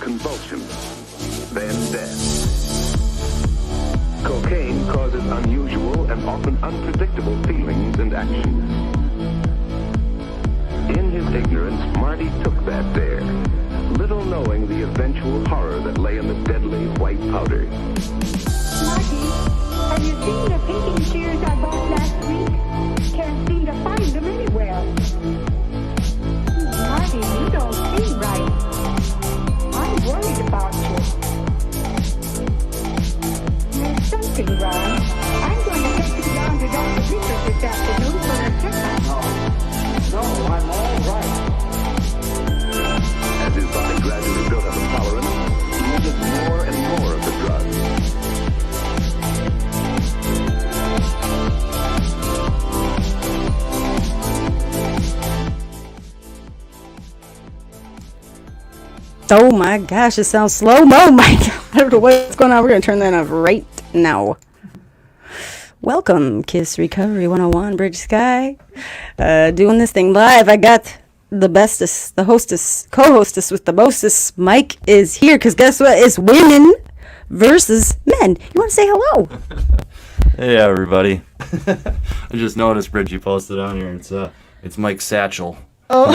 convulsions, then death. Cocaine causes unusual and often unpredictable feelings and actions. In his ignorance, Marty took that dare, little knowing the eventual horror that lay in the deadly white powder. Marty, have you seen the painting shears I bought last week? Can't seem to find them anywhere. Marty, you don't seem right. I'm worried about you. There's something wrong. I'm going to take you down to Dr. Richard this afternoon for a checkup. No, I'm all right. As his body gradually built up a tolerance, he needed more and more of the drug. Oh my gosh, it sounds slow-mo. My God, I don't know what's going on. We're going to turn that off right now. Welcome, K.I.S.S Recovery 101, Bridge Sky. Doing this thing live. I got the bestest, the hostess, co-hostess with the mostest. Mike is here because guess what? It's women versus men. You want to say hello? Hey everybody. I just noticed Bridgie posted on here. It's Mike Satchel. Oh.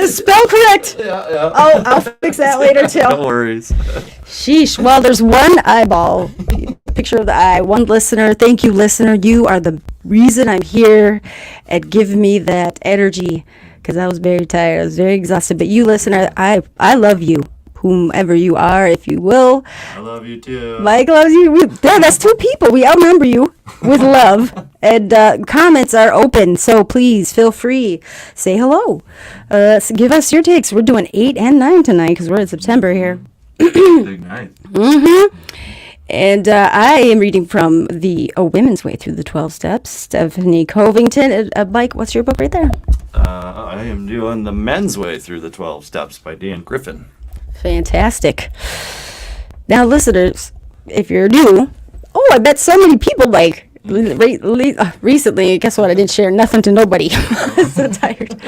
Spell correct. Yeah. Oh, I'll fix that later too. No worries. Sheesh. Well, there's one eyeball. Picture of the eye. One listener. Thank you, listener. You are the reason I'm here and give me that energy because I was very tired. I was very exhausted. But you, listener, I love you. Whomever you are, if you will. I love you too. Mike loves you. That's two people. We outnumber you with love. And comments are open, so please feel free. Say hello. So give us your takes. We're doing 8 and 9 tonight because we're in September here. Big night. Mm-hmm. And I am reading from the A Women's Way Through the 12 Steps. Stephanie Covington. Mike, what's your book right there? I am doing The Men's Way Through the 12 Steps by Dan Griffin. Fantastic. Now, listeners, if you're new, I bet so many people recently. Guess what? I didn't share nothing to nobody. I'm so tired.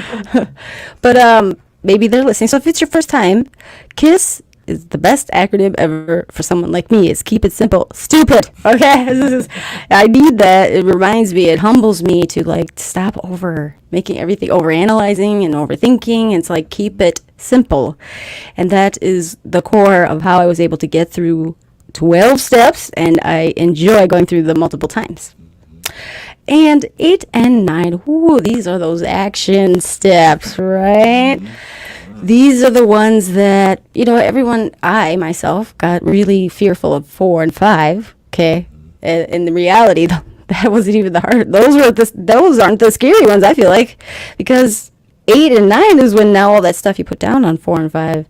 But maybe they're listening. So if it's your first time, KISS is the best acronym ever for someone like me. It's keep it simple, stupid. Okay, I need that. It reminds me. It humbles me to stop making everything overanalyzing and overthinking. It's keep it simple, and that is the core of how I was able to get through 12 steps, and I enjoy going through them multiple times. And 8 and 9, these are those action steps, right? These are the ones that, I myself got really fearful of 4 and 5, okay? And in the reality, that wasn't even the hard. Those aren't the scary ones, I feel like, because 8 and 9 is when now all that stuff you put down on 4 and 5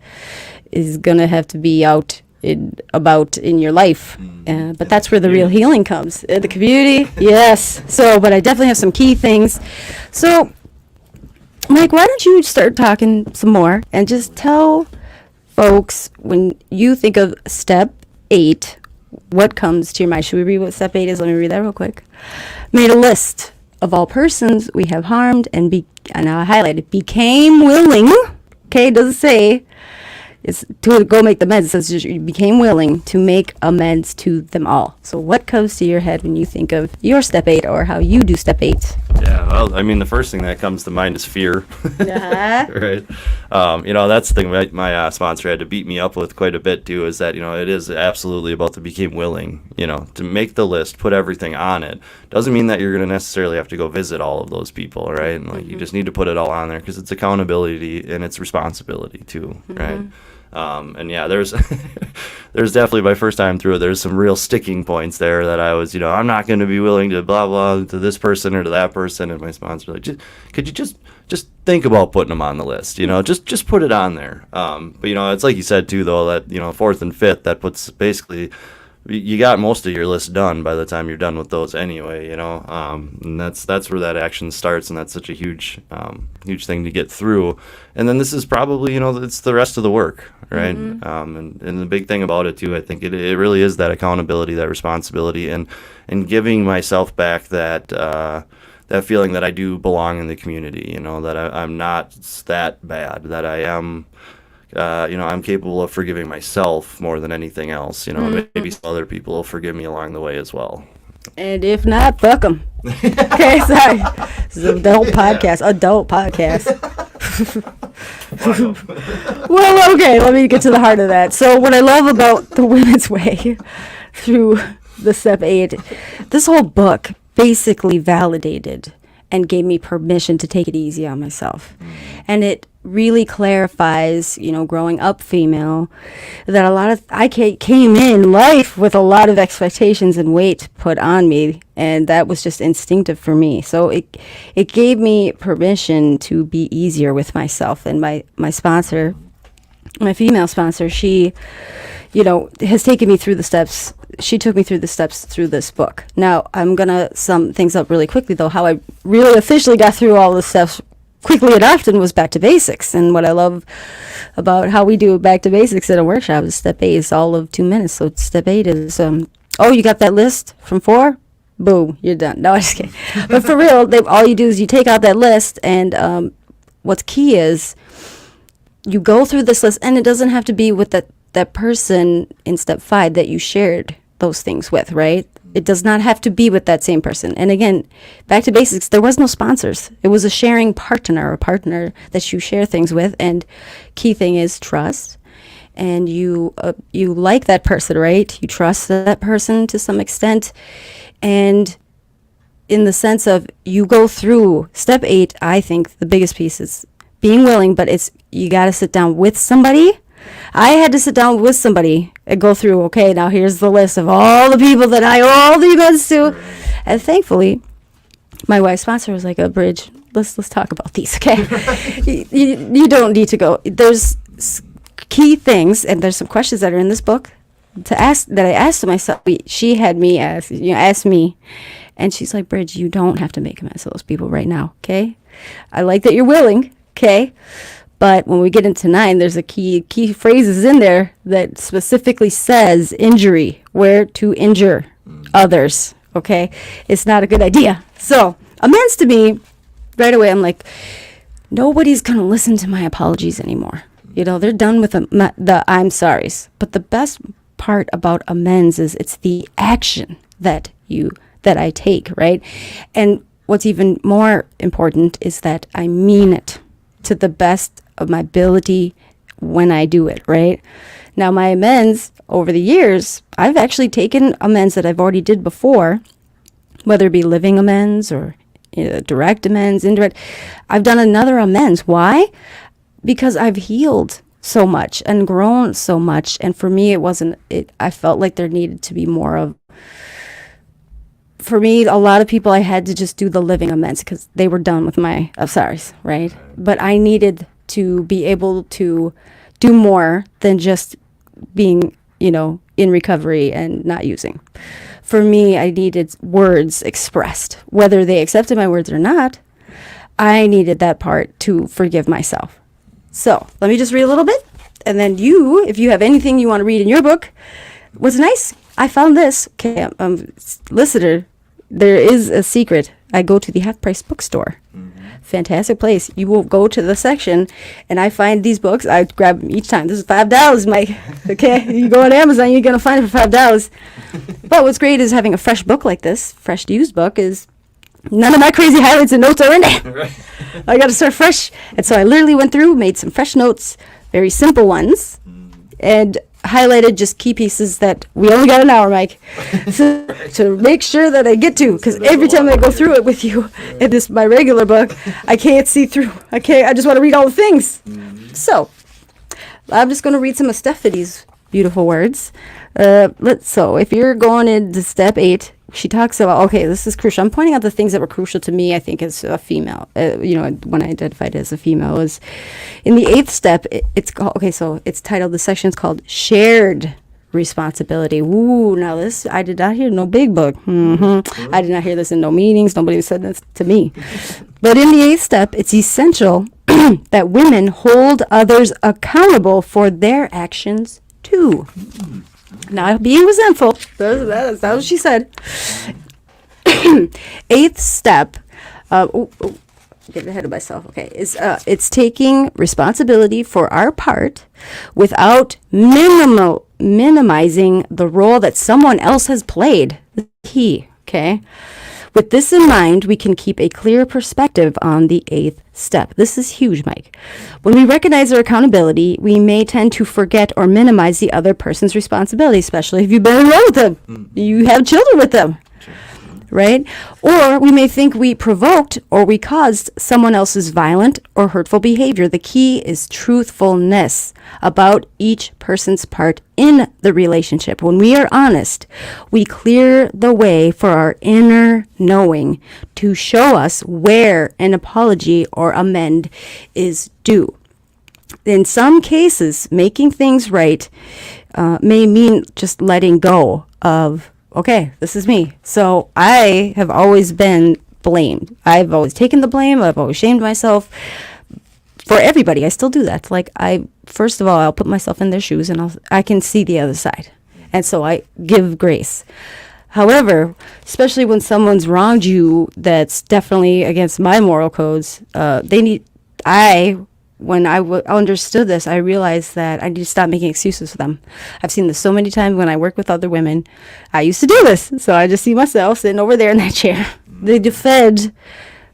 is gonna have to be out in your life. But that's where the real healing comes. The community, yes. So, but I definitely have some key things. So, Mike, why don't you start talking some more and just tell folks when you think of step 8, what comes to your mind? Should we read what step 8 is? Let me read that real quick. Made a list of all persons we have harmed and now I highlighted became willing. Okay, it doesn't say it's to go make the amends. It says just you became willing to make amends to them all. So what comes to your head when you think of your step 8 or how you do step 8? Yeah, well, the first thing that comes to mind is fear. Uh-huh. Right. That's the thing my sponsor had to beat me up with quite a bit too, is that, it is absolutely about the became willing, to make the list, put everything on it. Doesn't mean that you're going to necessarily have to go visit all of those people, right? And you just need to put it all on there because it's accountability and it's responsibility too, right? And yeah, there's definitely my first time through it, there's some real sticking points there that I was, I'm not going to be willing to blah, blah, to this person or to that person. And my sponsor could you just think about putting them on the list, just put it on there. But, it's like you said too, though, that, 4th and 5th, that puts basically, you got most of your list done by the time you're done with those anyway, and that's where that action starts, and that's such a huge thing to get through. And then this is probably, it's the rest of the work, right? And the big thing about it too, I think it really is that accountability, that responsibility, and giving myself back that feeling that I do belong in the community, that I'm not that bad, that I am I'm capable of forgiving myself more than anything else. Maybe some other people will forgive me along the way as well. And if not, fuck them. Okay, sorry. This is an adult podcast. Well, okay, let me get to the heart of that. So what I love about The Women's Way through the Step 8, this whole book basically validated and gave me permission to take it easy on myself. And it really clarifies, growing up female, that I came in life with a lot of expectations and weight put on me, and that was just instinctive for me. So it gave me permission to be easier with myself. And my sponsor, my female sponsor, she has taken me through the steps. She took me through the steps through this book. Now, I'm going to sum things up really quickly, though. How I really officially got through all the steps quickly and often was back to basics. And what I love about how we do back to basics at a workshop is step 8 is all of 2 minutes. So step 8 is, you got that list from 4? Boom, you're done. No, I'm just kidding. But for real, all you do is you take out that list, and what's key is you go through this list, and it doesn't have to be with that person in step 5 that you shared those things with, right? It does not have to be with that same person. And again, back to basics, there was no sponsors. It was a sharing partner, a partner that you share things with. And key thing is trust. And you like that person, right? You trust that person to some extent. And in the sense of you go through step 8, I think the biggest piece is being willing, but you got to sit down with somebody. I had to sit down with somebody and go through, okay, now here's the list of all the people that I owe all the events to. And thankfully, my wife's sponsor was like, Bridge, let's talk about these, okay? you don't need to go. There's key things, and there's some questions that are in this book that I asked myself. She had me ask me, and she's like, Bridge, you don't have to make amends to those people right now, okay? I like that you're willing, okay? But when we get into 9, there's a key phrases in there that specifically says injury, where to injure others, okay? It's not a good idea. So amends to me, right away, I'm like, nobody's going to listen to my apologies anymore. They're done with the I'm sorries. But the best part about amends is it's the action that I take, right? And what's even more important is that I mean it to the best of my ability when I do it, right? Now, my amends over the years, I've actually taken amends that I've already did before, whether it be living amends or direct amends, indirect. I've done another amends. Why? Because I've healed so much and grown so much. And for me, I felt like there needed to be more of, for me, a lot of people, I had to just do the living amends because they were done with my sorries, right? But I needed to be able to do more than just being, in recovery and not using. For me, I needed words expressed. Whether they accepted my words or not, I needed that part to forgive myself. So let me just read a little bit. And then if you have anything you want to read in your book, what's nice, I found this. Okay, listener, there is a secret. I go to the half-price bookstore. Fantastic place. You will go to the section, and I find these books. I grab them each time. This is $5, Mike. Okay, you go on Amazon, you're gonna find it for $5. But what's great is having a fresh book like this, fresh used book, is none of my crazy highlights and notes are in there. I got to start fresh, and so I literally went through, made some fresh notes, very simple ones, and highlighted just key pieces that we only got an hour, Mike, to make sure that I get to, because every time I go through it with you in my regular book, I can't see through. I just want to read all the things. So I'm just going to read some of Stephanie's beautiful words. So if you're going into step 8, she talks about, okay, this is crucial. I'm pointing out the things that were crucial to me, I think, as a female. When I identified as a female, is in the 8th step, it's called, it's titled, the section's called Shared Responsibility. Ooh, now this, I did not hear no big book. I did not hear this in no meetings. Nobody said this to me. But in the 8th step, it's essential that women hold others accountable for their actions too. Not being resentful. That's what she said. 8th step. get ahead of myself. Okay, it's taking responsibility for our part without minimizing the role that someone else has played. The key. Okay. With this in mind, we can keep a clear perspective on the 8th step. This is huge, Mike. When we recognize our accountability, we may tend to forget or minimize the other person's responsibility, especially if you've been in love with them. You have children with them. Right? Or we may think we provoked or we caused someone else's violent or hurtful behavior. The key is truthfulness about each person's part in the relationship. When we are honest, we clear the way for our inner knowing to show us where an apology or amend is due. In some cases, making things right may mean just letting go of, okay, this is me. So I have always been blamed. I've always taken the blame. I've always shamed myself for everybody. I still do that. Like first of all, I'll put myself in their shoes and I can see the other side. And so I give grace. However, especially when someone's wronged you, that's definitely against my moral codes. When I understood this, I realized that I need to stop making excuses for them. I've seen this so many times when I work with other women. I used to do this. So I just see myself sitting over there in that chair. They defend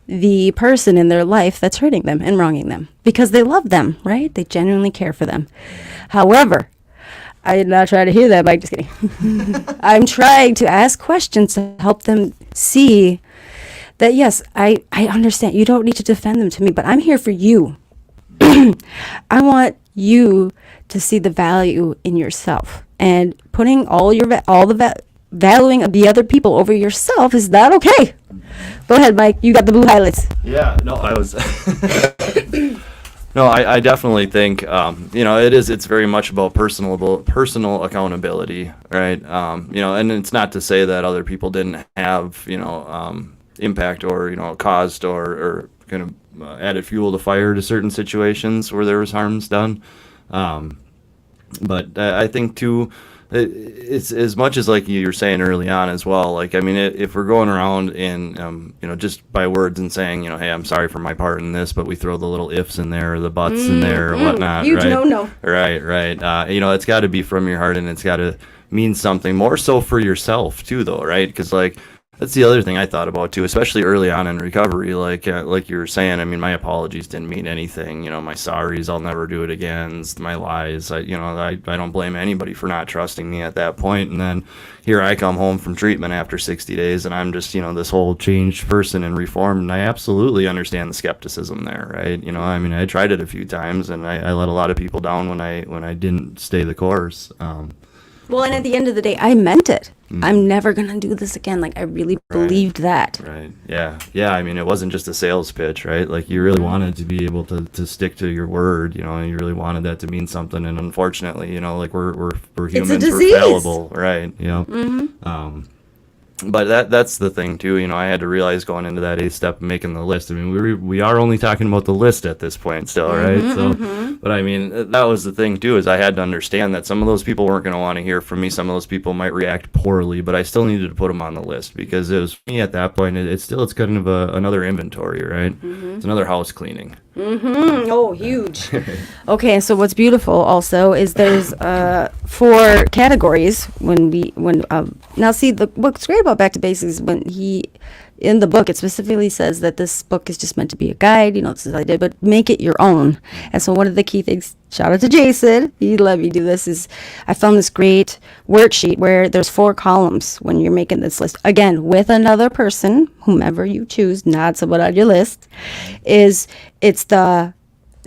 the person in their life that's hurting them and wronging them because they love them, right? They genuinely care for them. However, I did not try to hear that, Mike. Just kidding. I'm trying to ask questions to help them see that, yes, I understand. You don't need to defend them to me, but I'm here for you. I want you to see the value in yourself, and putting valuing of the other people over yourself is not okay. Go ahead, Mike. You got the blue highlights. Yeah, no, I was. No, I definitely think it's very much about personal accountability, right? And it's not to say that other people didn't have impact or caused or kind of added fuel to fire to certain situations where there was harms done. But I think too, it's as much as like you were saying early on as well. Like, I mean, if we're going around and just by words and saying, hey, I'm sorry for my part in this, but we throw the little ifs in there or the buts in there or whatnot. Huge right? no. Right. It's got to be from your heart and it's got to mean something more so for yourself too, though, right? Because like, that's the other thing I thought about too, especially early on in recovery. Like you were saying, I mean, my apologies didn't mean anything. My sorries, I'll never do it again. My lies, I don't blame anybody for not trusting me at that point. And then here I come home from treatment after 60 days, and I'm just this whole changed person and reformed. And I absolutely understand the skepticism there, right? I mean, I tried it a few times, and I let a lot of people down when I didn't stay the course. Well, and at the end of the day, I meant it. I'm never going to do this again. Like, I really believed that. Right. Yeah. I mean, it wasn't just a sales pitch, right? Like, you really wanted to be able to stick to your word, and you really wanted that to mean something. And unfortunately, like, we're humans, we're fallible, right? But that's the thing too. I had to realize going into that 8th step and making the list. I mean, we are only talking about the list at this point still, right? But I mean, that was the thing too, is I had to understand that some of those people weren't going to want to hear from me. Some of those people might react poorly, but I still needed to put them on the list because it was me at that point. It's kind of another inventory, right? It's another house cleaning. Oh, huge. Okay, so what's beautiful also is there's 4 categories now see, what's great about Back to Basics, in the book, it specifically says that this book is just meant to be a guide, this is what I did, but make it your own. And so one of the key things, shout out to Jason, he let me do this, is I found this great worksheet where there's 4 columns when you're making this list. Again, with another person, whomever you choose, not someone on your list, it's the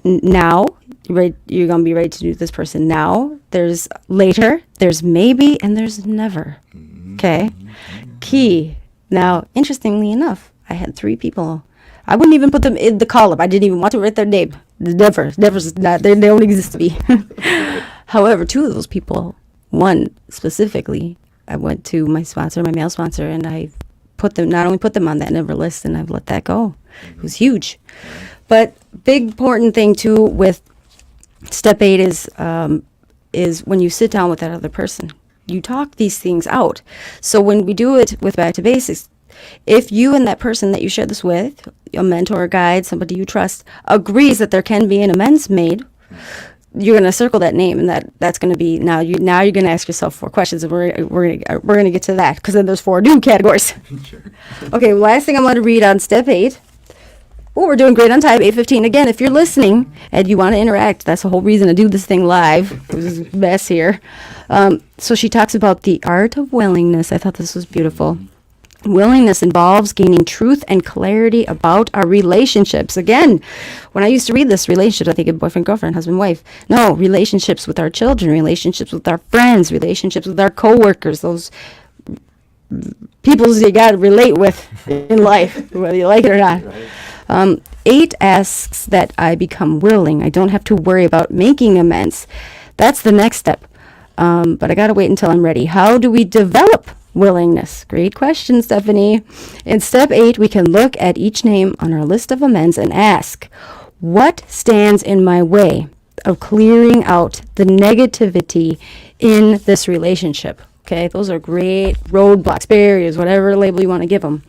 now, right? You're going to be ready to do this person now. There's later, there's maybe, and there's never. Okay? Key. Now, interestingly enough, I had 3 people. I wouldn't even put them in the column. I didn't even want to write their name. Never. Not. They don't exist to me. However, 2 of those people, one specifically, I went to my sponsor, my male sponsor, and I not only put them on that never list, and I've let that go. It was huge. But big important thing too with step 8 is when you sit down with that other person, you talk these things out. So when we do it with Back to Basics, If you and that person that you share this with, a mentor, a guide, somebody you trust, agrees that there can be an amends made, you're going to circle that name, and that's going to be now you're going to ask yourself 4 questions, and we're going to get to that, because then there's 4 new categories. Sure. Okay, last thing I'm going to read on step 8. Oh, we're doing great on time, 8:15. Again, if you're listening and you want to interact, that's the whole reason to do this thing live. This is a mess here. So she talks about the art of willingness. I thought this was beautiful. Willingness involves gaining truth and clarity about our relationships. Again, when I used to read this, relationships, I think of boyfriend, girlfriend, husband, wife. No, relationships with our children, relationships with our friends, relationships with our coworkers, those people you got to relate with in life, whether you like it or not. Right. 8 asks that I become willing. I don't have to worry about making amends. That's the next step. But I got to wait until I'm ready. How do we develop willingness? Great question, Stephanie. In step 8, we can look at each name on our list of amends and ask, what stands in my way of clearing out the negativity in this relationship? Okay, those are great roadblocks, barriers, whatever label you want to give them.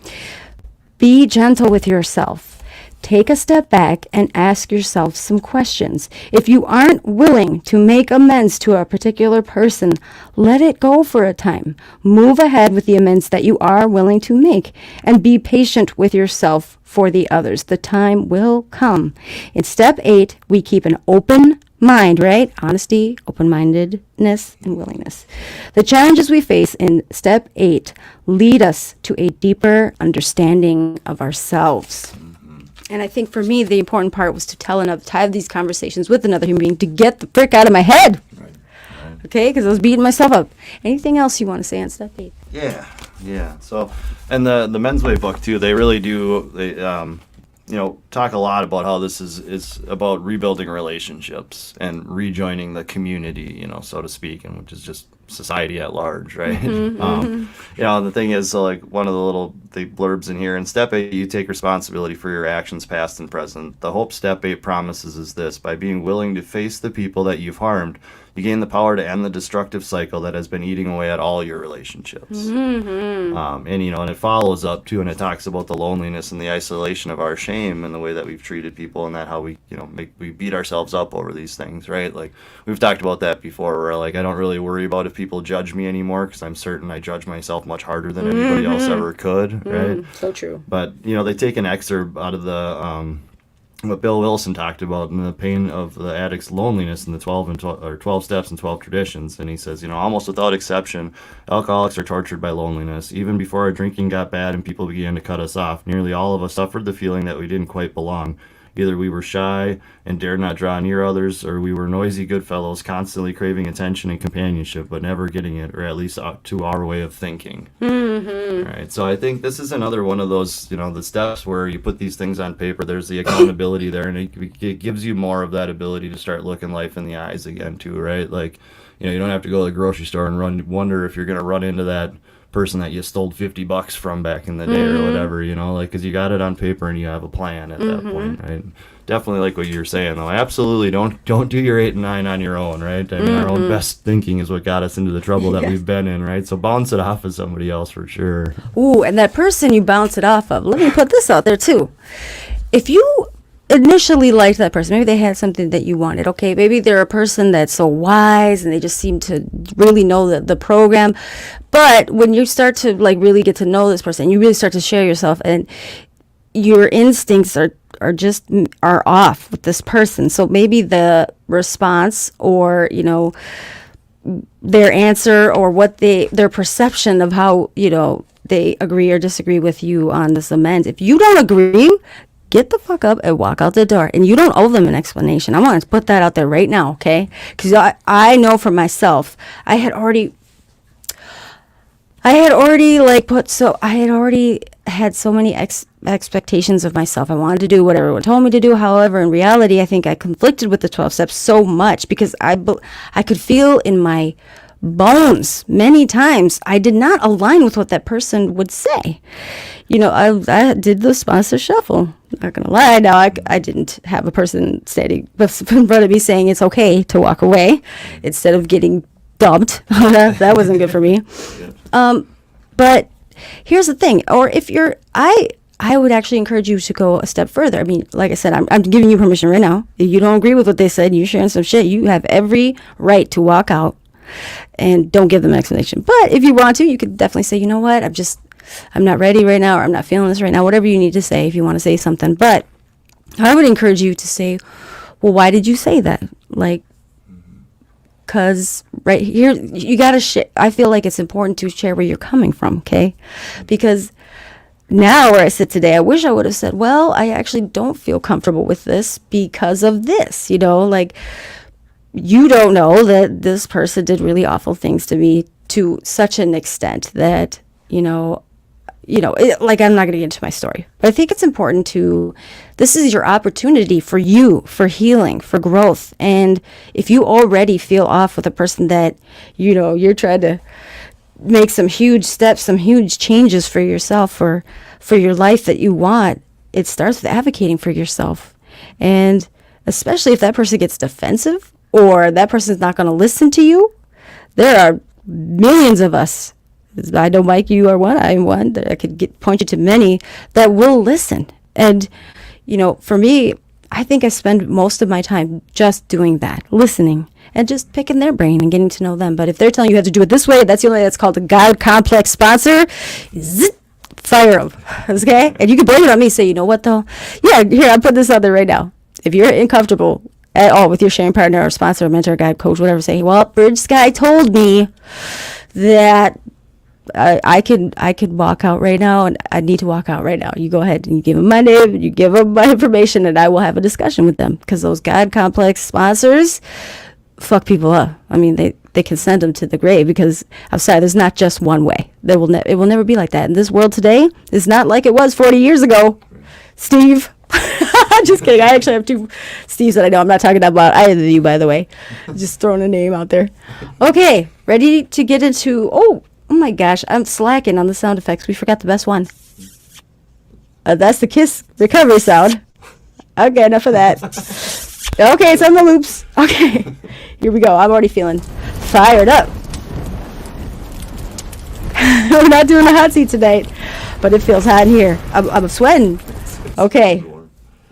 Be gentle with yourself. Take a step back and ask yourself some questions. If you aren't willing to make amends to a particular person, let it go for a time. Move ahead with the amends that you are willing to make, and be patient with yourself for the others. The time will come. In step 8, we keep an open mind, right? Honesty, open-mindedness, and willingness. The challenges we face in step 8 lead us to a deeper understanding of ourselves. And I think for me, the important part was to have these conversations with another human being to get the frick out of my head. Right. Okay, because I was beating myself up. Anything else you want to say on step 8? Yeah. So, and the Men's Way book too, they really do. They talk a lot about how this is about rebuilding relationships and rejoining the community, so to speak, and which is just society at large, right? The thing is, so like one of the blurbs in here, in step 8, you take responsibility for your actions past and present. The hope step 8 promises is this: by being willing to face the people that you've harmed, you gain the power to end the destructive cycle that has been eating away at all your relationships. And it follows up too, and it talks about the loneliness and the isolation of our shame and the way that we've treated people, and that how we we beat ourselves up over these things, right? Like we've talked about that before, where like I don't really worry about if people judge me anymore, because I'm certain I judge myself much harder than anybody else ever could, right? So true. But they take an excerpt out of the what Bill Wilson talked about in the pain of the addict's loneliness in the 12 steps and 12 traditions, and he says, almost without exception, alcoholics are tortured by loneliness. Even before our drinking got bad and people began to cut us off, nearly all of us suffered the feeling that we didn't quite belong. Either we were shy and dared not draw near others, or we were noisy good fellows, constantly craving attention and companionship, but never getting it, or at least to our way of thinking. Right. So I think this is another one of those, the steps where you put these things on paper. There's the accountability there, and it gives you more of that ability to start looking life in the eyes again, too, right? Like, you don't have to go to the grocery store and wonder if you're going to run into that person that you stole $50 from back in the day or whatever, because you got it on paper and you have a plan at that point, right? Definitely like what you're saying, though. Absolutely don't do your 8 and 9 on your own, right? I mean, our own best thinking is what got us into the trouble that we've been in, right? So bounce it off of somebody else for sure. Ooh, and that person you bounce it off of, let me put this out there too. If you initially liked that person, maybe they had something that you wanted, okay, maybe they're a person that's so wise and they just seem to really know the program, but when you start to really get to know this person, you really start to share yourself, and your instincts are off with this person. So maybe the response, or their answer, or what their perception of how they agree or disagree with you on this amends, if you don't agree, get the fuck up and walk out the door. And you don't owe them an explanation. I want to put that out there right now, okay? Because I know for myself, I had already had so many expectations of myself. I wanted to do what everyone told me to do. However, in reality, I think I conflicted with the 12 steps so much, because I could feel in my bones many times I did not align with what that person would say. I did the sponsor shuffle. Not gonna lie, now I didn't have a person standing in front of me saying it's okay to walk away instead of getting dumped. That wasn't good for me. But here's the thing. Or if you're, I would actually encourage you to go a step further. I mean, like I said, I'm giving you permission right now. If you don't agree with what they said, you're sharing some shit, you have every right to walk out and don't give them an explanation. But if you want to, you could definitely say, you know what, I'm not ready right now, or I'm not feeling this right now, whatever you need to say if you want to say something. But I would encourage you to say, well, why did you say that? Like, because right here, you got to share. I feel like it's important to share where you're coming from, okay? Because now where I sit today, I wish I would have said, well, I actually don't feel comfortable with this because of this, like, you don't know that this person did really awful things to me to such an extent that, like, I'm not going to get into my story, but I think it's important this is your opportunity for you, for healing, for growth. And if you already feel off with a person that, you're trying to make some huge steps, some huge changes for yourself, for your life that you want, it starts with advocating for yourself. And especially if that person gets defensive or that person's not going to listen to you, there are millions of us. I know, Mike, you are one. I'm one. That I could point you to many that will listen. And, for me, I think I spend most of my time just doing that, listening and just picking their brain and getting to know them. But if they're telling you have to do it this way, that's the only way that's called a God complex sponsor. Zip, fire them. Okay? And you can blame it on me. Say, you know what, though? Yeah, here, I'll put this out there right now. If you're uncomfortable at all with your sharing partner or sponsor, mentor, guide, coach, whatever, say, well, Bridge Sky told me that I could walk out right now, and I need to walk out right now. You go ahead and you give them my name, you give them my information, and I will have a discussion with them. Because those God complex sponsors fuck people up. I mean, they can send them to the grave, because I'm sorry, there's not just one way. It will never be like that. And this world today is not like it was 40 years ago. Steve. Just kidding. I actually have two Steves that I know. I'm not talking about either of you, by the way. Just throwing a name out there. Okay, ready to get into... Oh my gosh, I'm slacking on the sound effects. We forgot the best one. That's the K.I.S.S recovery sound. Okay, enough of that. Okay, it's on the loops. Okay, here we go. I'm already feeling fired up. We're not doing a hot seat tonight, but it feels hot in here. I'm sweating. Okay,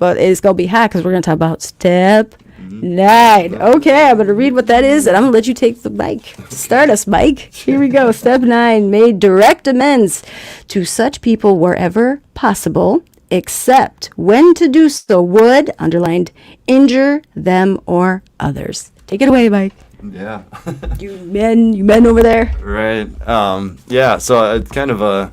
but it's going to be hot because we're going to talk about step 9. Okay, I'm going to read what that is, and I'm going to let you take the mic. Start us, Mike. Here we go. Step 9, made direct amends to such people wherever possible, except when to do so would, underlined, injure them or others. Take it away, Mike. Yeah. you men over there. Right. Yeah, so it's kind of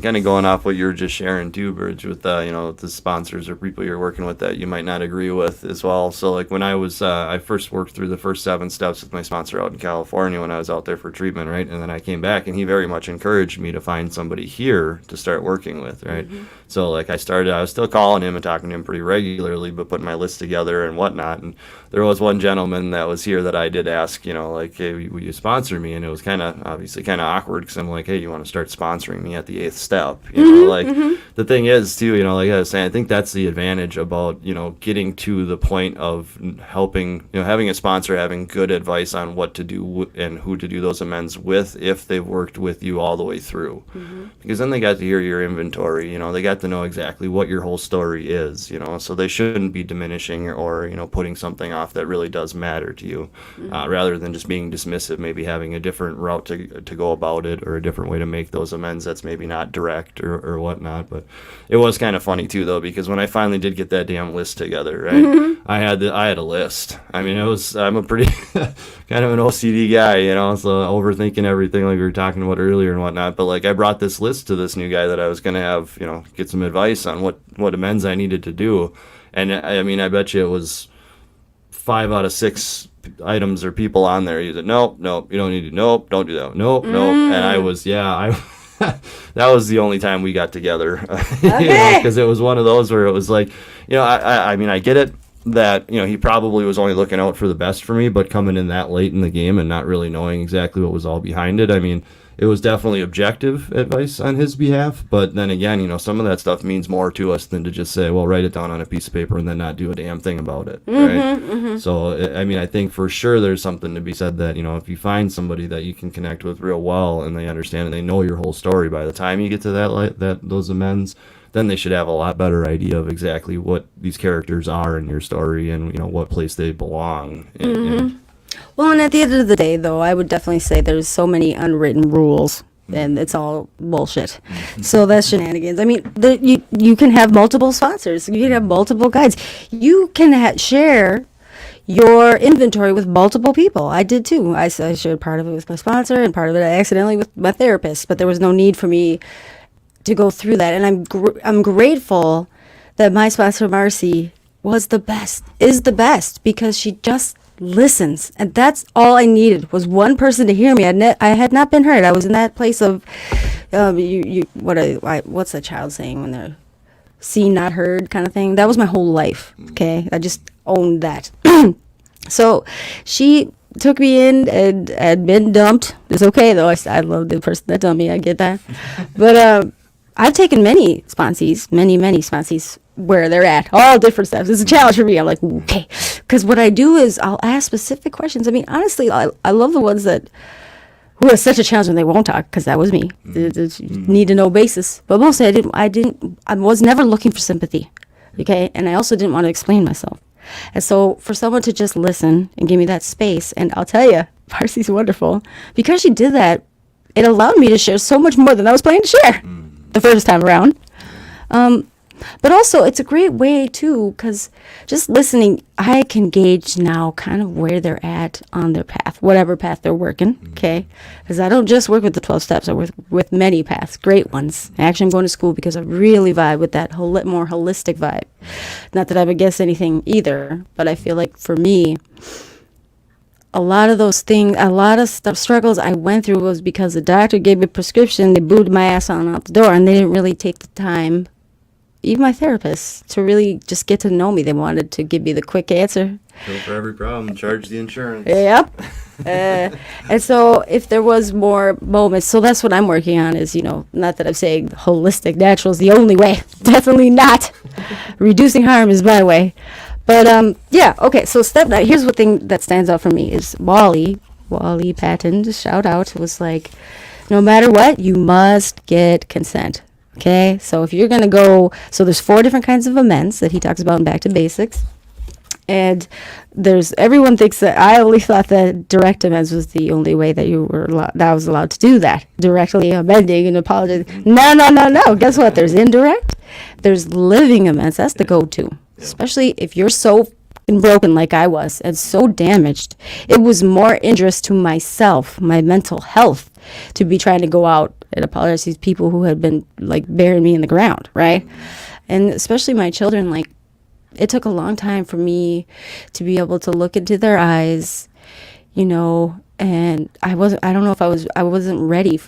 kind of going off what you were just sharing too, Bridge, with the sponsors or people you're working with that you might not agree with as well. So like when I first worked through the first 7 steps with my sponsor out in California when I was out there for treatment, right? And then I came back and he very much encouraged me to find somebody here to start working with, right? Mm-hmm. So like I was still calling him and talking to him pretty regularly, but putting my list together and whatnot. And there was one gentleman that was here that I did ask, like, hey, will you sponsor me? And it was obviously kind of awkward because I'm like, hey, you want to start sponsoring me at the 8th step? The thing is too, like I was saying, I think that's the advantage about, getting to the point of helping, having a sponsor, having good advice on what to do and who to do those amends with if they've worked with you all the way through. Mm-hmm. Because then they got to hear your inventory, they got to know exactly what your whole story is, so they shouldn't be diminishing or, putting something off that really does matter to you, rather than just being dismissive, maybe having a different route to go about it or a different way to make those amends that's maybe not direct or whatnot. But it was kind of funny too, though, because when I finally did get that damn list together, right, mm-hmm. I had a list. I mean, I'm a pretty kind of an OCD guy, so overthinking everything like we were talking about earlier and whatnot. But like I brought this list to this new guy that I was going to have, get some advice on what amends I needed to do. And I mean, I bet you it was 5 out of 6 items or people on there. You said, nope, you don't need to, nope, don't do that, nope. And I was, that was the only time we got together, because it was one of those where it was like, I mean, I get it. that, you know, he probably was only looking out for the best for me, but coming in that late in the game and not really knowing exactly what was all behind it. I mean, it was definitely objective advice on his behalf, but then again, you know, some of that stuff means more to us than to just say, well, write it down on a piece of paper and then not do a damn thing about it, right? So, I mean, I think for sure there's something to be said that, you know, if you find somebody that you can connect with real well and they understand and they know your whole story, by the time you get to those amends, then they should have a lot better idea of exactly what these characters are in your story and, you know, what place they belong in. Well, and at the end of the day, though, I would definitely say there's so many unwritten rules, and it's all bullshit. So that's shenanigans. I mean, you can have multiple sponsors. You can have multiple guides. You can share your inventory with multiple people. I did, too. I shared part of it with my sponsor and part of it accidentally with my therapist, but there was no need for me to go through that. And I'm grateful that my sponsor, Marcy, is the best, because she just listens, and that's all I needed was one person to hear me. I had not been heard. I was in that place of what's a child saying when they're seen not heard kind of thing. That was my whole life. Okay, I just owned that. So she took me in and had been dumped. It's okay though. I love the person that dumped me. I get that. But I've taken many sponsees where they're at, all different steps. It's a challenge for me. I'm like, okay. Because what I do is I'll ask specific questions. I mean, honestly, I love the ones who are such a challenge when they won't talk, because that was me. Need to know basis. But mostly I was never looking for sympathy. Okay. And I also didn't want to explain myself. And so for someone to just listen and give me that space, and I'll tell you, Marcy's wonderful. Because she did that, it allowed me to share so much more than I was planning to share the first time around. But also, it's a great way, too, because just listening, I can gauge now kind of where they're at on their path, whatever path they're working, okay? Because I don't just work with the 12 steps. I work with many paths, great ones. Actually, I'm going to school because I really vibe with that more holistic vibe. Not that I'm against anything either, but I feel like for me, a lot of those things, a lot of struggles I went through was because the doctor gave me a prescription, they booed my ass on out the door, and they didn't really take the time, even my therapist, to really just get to know me. They wanted to give me the quick answer. Go for every problem, charge the insurance. Yep. And so if there was more moments, so that's what I'm working on is, you know, not that I'm saying holistic natural is the only way. Definitely not. Reducing harm is my way. But, yeah, okay, so step 9, here's one thing that stands out for me is Wally Patton, shout out, was like, no matter what, you must get consent. Okay, so if you're going to go, so there's 4 different kinds of amends that he talks about in Back to Basics. And everyone thinks that, I only thought that direct amends was the only way that that I was allowed to do that. Directly amending and apologizing. No. Guess what? There's indirect. There's living amends. That's the go-to. Yeah. Especially if you're so broken like I was and so damaged. It was more injurious to myself, my mental health, to be trying to go out and apologize to these people who had been like burying me in the ground, right? And especially my children, like, it took a long time for me to be able to look into their eyes, you know, and I wasn't ready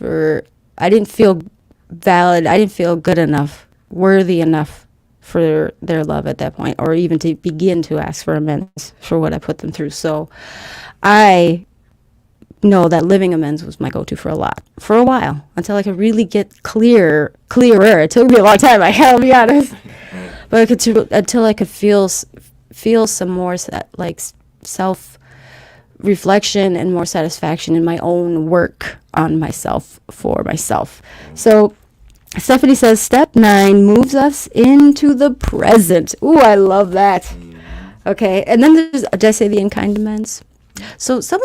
I didn't feel valid, I didn't feel good enough, worthy enough for their love at that point, or even to begin to ask for amends for what I put them through. So I know that living amends was my go-to for a while, until I could really get clearer. It took me a long time, I'll be honest. But until I could feel some more like self-reflection and more satisfaction in my own work on myself, for myself. So Stephanie says, step 9 moves us into the present. Ooh, I love that. Okay, and then did I say the in-kind amends? So some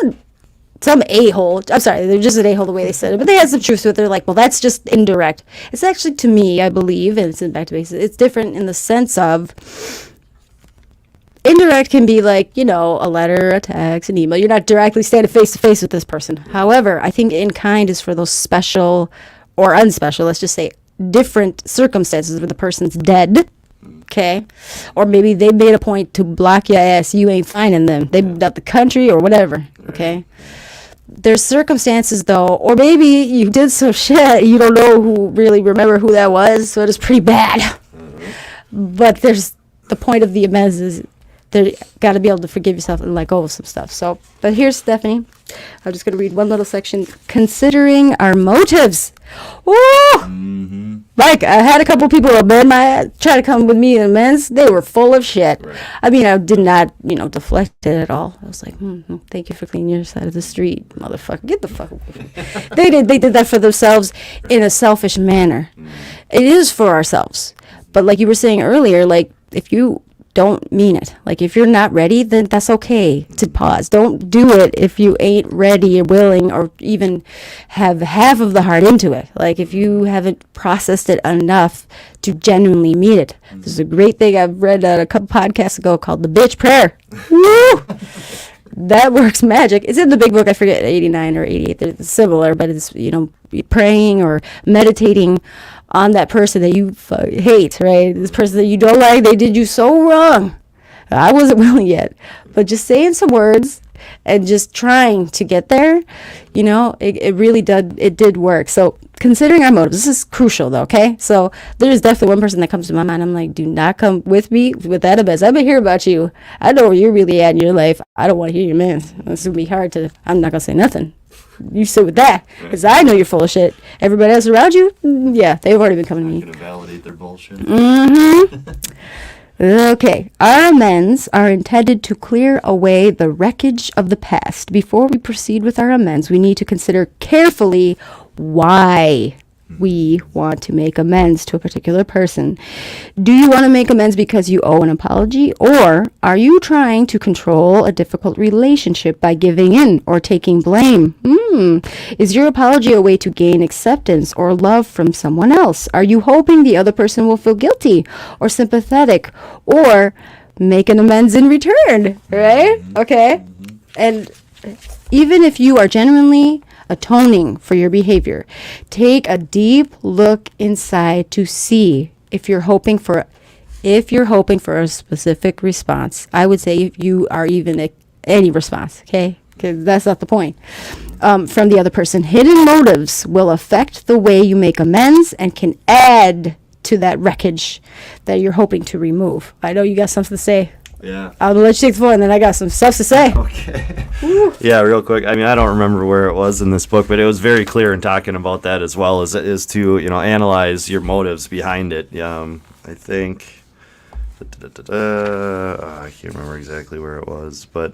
a-hole, I'm sorry, they're just an a-hole the way they said it, but they had some truth to it. They're like, well, that's just indirect. It's actually, to me, I believe, and it's in Back to Basics, it's different in the sense of indirect can be like, you know, a letter, a text, an email. You're not directly standing face-to-face with this person. However, I think in-kind is for those special or unspecial, let's just say, different circumstances where the person's dead, okay? Or maybe they made a point to block your ass, you ain't finding them. They moved out the country or whatever, okay? There's circumstances, though, or maybe you did some shit, you don't remember who that was, so it is pretty bad. But there's the point of the amends is There got to be able to forgive yourself and let go of some stuff. So, but here's Stephanie. I'm just going to read one little section. Considering our motives. Ooh! Like, I had a couple people try to come with me in amends. They were full of shit. Right. I mean, I did not, deflect it at all. I was like, thank you for cleaning your side of the street, motherfucker. Get the fuck away from me. They did that for themselves in a selfish manner. It is for ourselves. But like you were saying earlier, like, if you don't mean it, like, if you're not ready, then that's okay to pause. Don't do it if you ain't ready or willing or even have half of the heart into it. Like, if you haven't processed it enough to genuinely mean it. There's a great thing I've read a couple podcasts ago called the bitch prayer. Woo! That works magic. It's in the big book. I forget, 89 or 88. It's similar, but it's, praying or meditating on that person that you hate, right? This person that you don't like, they did you so wrong. I wasn't willing yet. But just saying some words and just trying to get there, it really did work. So considering our motives, this is crucial though, okay? So there's definitely one person that comes to my mind. I'm like, do not come with me with that abyss. I've been hearing about you. I know where you're really at in your life. I don't want to hear your man. It's going to be hard I'm not going to say nothing. You sit with that, because I know you're full of shit. Everybody else around you, yeah, they've already been coming to me. Going to validate their bullshit. Okay, our amends are intended to clear away the wreckage of the past. Before we proceed with our amends, we need to consider carefully why we want to make amends to a particular person. Do you want to make amends because you owe an apology, or are you trying to control a difficult relationship by giving in or taking blame? Is your apology a way to gain acceptance or love from someone else? Are you hoping the other person will feel guilty or sympathetic or make an amends in return, right? Okay. And even if you are genuinely atoning for your behavior, take a deep look inside to see if you're hoping for a specific response. I would say if you are even any response, okay? Because that's not the point. From the other person. Hidden motives will affect the way you make amends and can add to that wreckage that you're hoping to remove. I know you got something to say. Yeah. I'll let you take the floor, and then I got some stuff to say. Okay. Yeah, real quick. I mean, I don't remember where it was in this book, but it was very clear in talking about that as well, is to, analyze your motives behind it. I think, I can't remember exactly where it was, but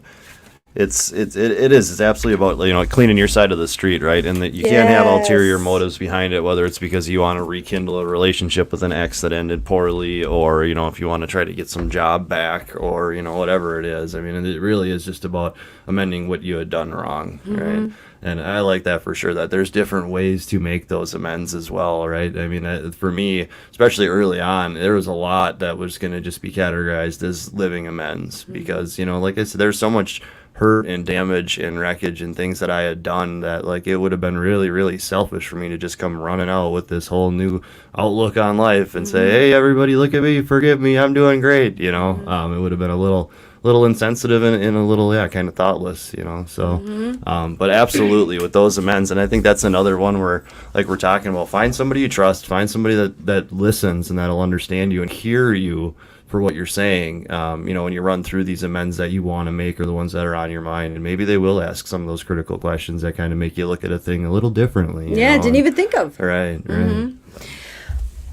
it's absolutely about, cleaning your side of the street, right? And that you can't have ulterior motives behind it, whether it's because you want to rekindle a relationship with an ex that ended poorly, or, if you want to try to get some job back, or, whatever it is. I mean, it really is just about amending what you had done wrong, right? And I like that for sure, that there's different ways to make those amends as well, right? I mean, for me, especially early on, there was a lot that was going to just be categorized as living amends, because, like I said, there's so much hurt and damage and wreckage and things that I had done that, like, it would have been really, really selfish for me to just come running out with this whole new outlook on life and say, hey, everybody, look at me, forgive me, I'm doing great, it would have been a little insensitive and a little, kind of thoughtless, so, but absolutely with those amends. And I think that's another one where, like we're talking about, find somebody you trust, find somebody that listens and that'll understand you and hear you for what you're saying, when you run through these amends that you want to make, or the ones that are on your mind, and maybe they will ask some of those critical questions that kind of make you look at a thing a little differently. Didn't even think of. Right.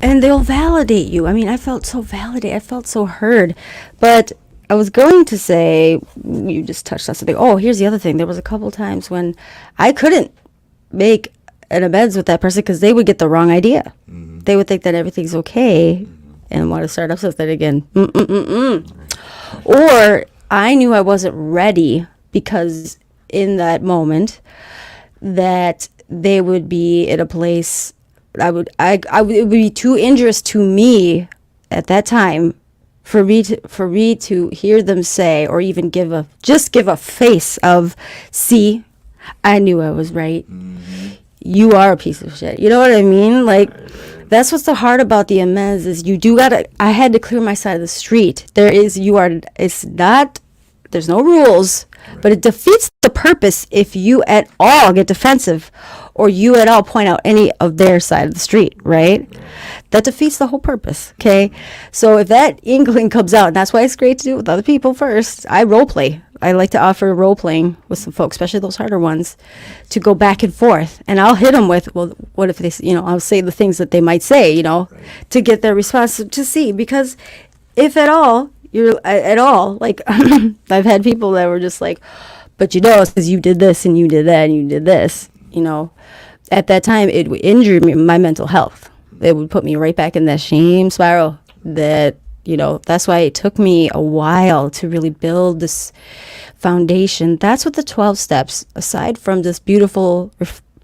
And they'll validate you. I mean, I felt so validated. I felt so heard. But I was going to say, you just touched on something. Oh, here's the other thing. There was a couple times when I couldn't make an amends with that person because they would get the wrong idea. They would think that everything's okay and want to start up something again. Or I knew I wasn't ready because in that moment that they would be in a place, it would be too injurious to me at that time for me to hear them say, or even give a face of, see, I knew I was right. You are a piece of shit. You know what I mean? Like, that's what's so hard about the amends is I had to clear my side of the street. It's not There's no rules, but it defeats the purpose if you at all get defensive or you at all point out any of their side of the street, right? That defeats the whole purpose, okay? So if that inkling comes out, and that's why it's great to do it with other people first. I role play. I like to offer role playing with some folks, especially those harder ones, to go back and forth. And I'll hit them with, well, what if they, I'll say the things that they might say, to get their response to see. Because if at all, you're at all, like, I've had people that were just like, but it's because you did this and you did that and you did this, At that time, it would injure my mental health. It would put me right back in that shame spiral that, that's why it took me a while to really build this foundation. That's what the 12 steps, aside from this beautiful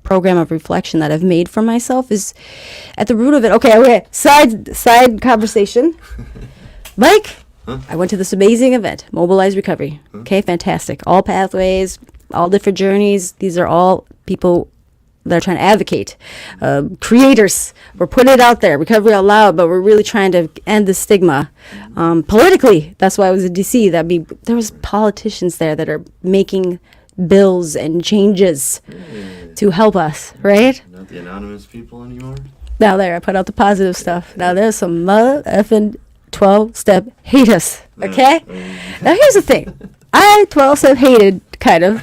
program of reflection that I've made for myself, is at the root of it. Okay. Side conversation. Mike, I went to this amazing event, Mobilize Recovery. Okay, fantastic. All pathways, all different journeys. These are all people that are trying to advocate. Creators. We're putting it out there. Recovery out loud, but we're really trying to end the stigma. Politically, that's why I was in D.C. There was politicians there that are making bills and changes to help us, right? Not the anonymous people anymore? Now there, I put out the positive stuff. Now there's some mother effing 12-step hate us, okay? Now here's the thing. I 12-step hated, kind of,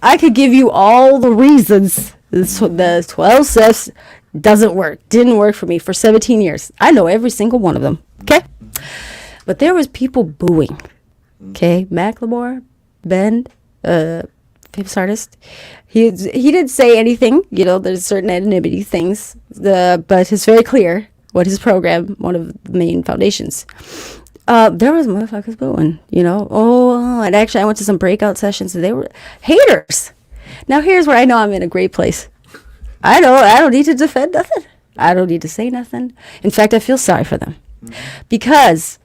I could give you all the reasons the 12 steps didn't work for me for 17 years. I know every single one of them, okay? But there was people booing, okay? Macklemore, Ben, famous artist. He didn't say anything, there's certain anonymity things, but it's very clear what his program, one of the main foundations. There was motherfuckers booing, and actually I went to some breakout sessions and they were haters. Now here's where I know I'm in a great place. I don't need to defend nothing. I don't need to say nothing. In fact, I feel sorry for them because,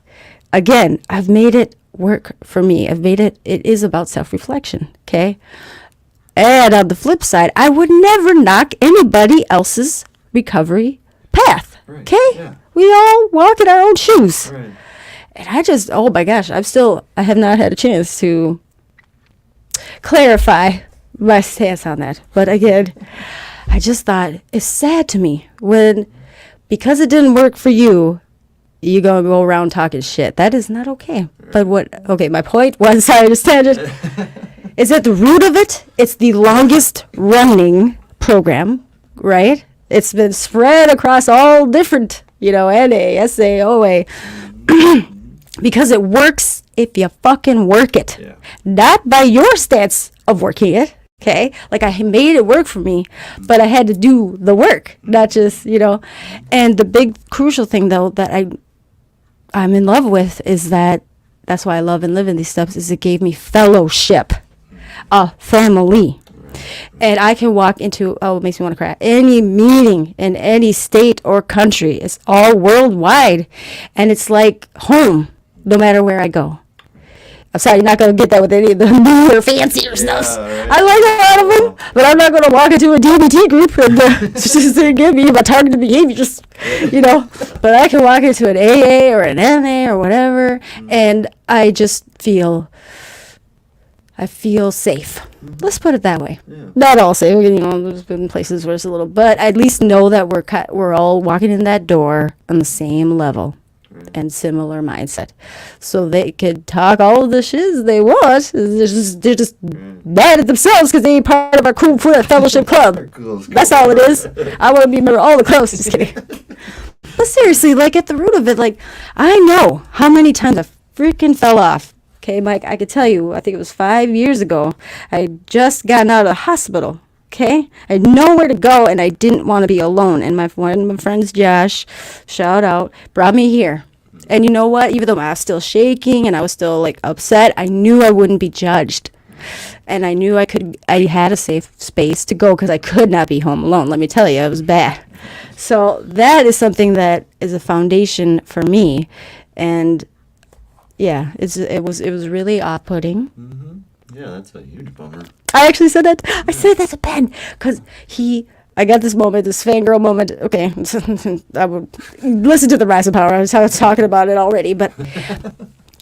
again, I've made it work for me. it is about self-reflection, okay? And on the flip side, I would never knock anybody else's recovery path, okay? Yeah. We all walk in our own shoes. Right. And I just, oh my gosh, I have not had a chance to clarify my stance on that. But again, I just thought it's sad to me because it didn't work for you, you're going to go around talking shit. That is not okay. But my point was, sorry to tangent, is at the root of it, it's the longest running program, right? It's been spread across all different, NA, SA, OA. Because it works if you fucking work it. Yeah. Not by your stance of working it, okay? Like I made it work for me, but I had to do the work, not just, And the big crucial thing, though, that I'm in love with is that's why I love and live in these steps, is it gave me fellowship, a family. And I can walk into, it makes me want to cry, any meeting in any state or country. It's all worldwide. And it's like home, no matter where I go. I'm sorry, you're not going to get that with any of the newer, fancier stuff. Right. I like a lot of them, but I'm not going to walk into a DBT group and just give me about targeted behaviors, But I can walk into an AA or an NA or whatever, and I just feel safe. Let's put it that way. Yeah. Not all safe. There's been places where it's a little, but I at least know that we're all walking in that door on the same level and similar mindset. So they could talk all of the shiz they want. They're just mad at themselves because they ain't part of our cool fellowship club. That's all it is. I want to be a member of all the clubs. Just kidding. But seriously, like at the root of it, like I know how many times I freaking fell off. Okay, Mike, I could tell you, I think it was 5 years ago, I had just gotten out of the hospital, okay? I had nowhere to go, and I didn't want to be alone. And one of my friends, Josh, shout out, brought me here. And you know what? Even though I was still shaking and I was still, upset, I knew I wouldn't be judged. And I knew I had a safe space to go because I could not be home alone. Let me tell you, it was bad. So that is something that is a foundation for me. And yeah, it was really off-putting. Mm-hmm. Yeah, that's a huge bummer. I actually said that. I said that to Ben because I got this moment, this fangirl moment. Okay, I would listen to the Rise of Power. I was talking about it already, but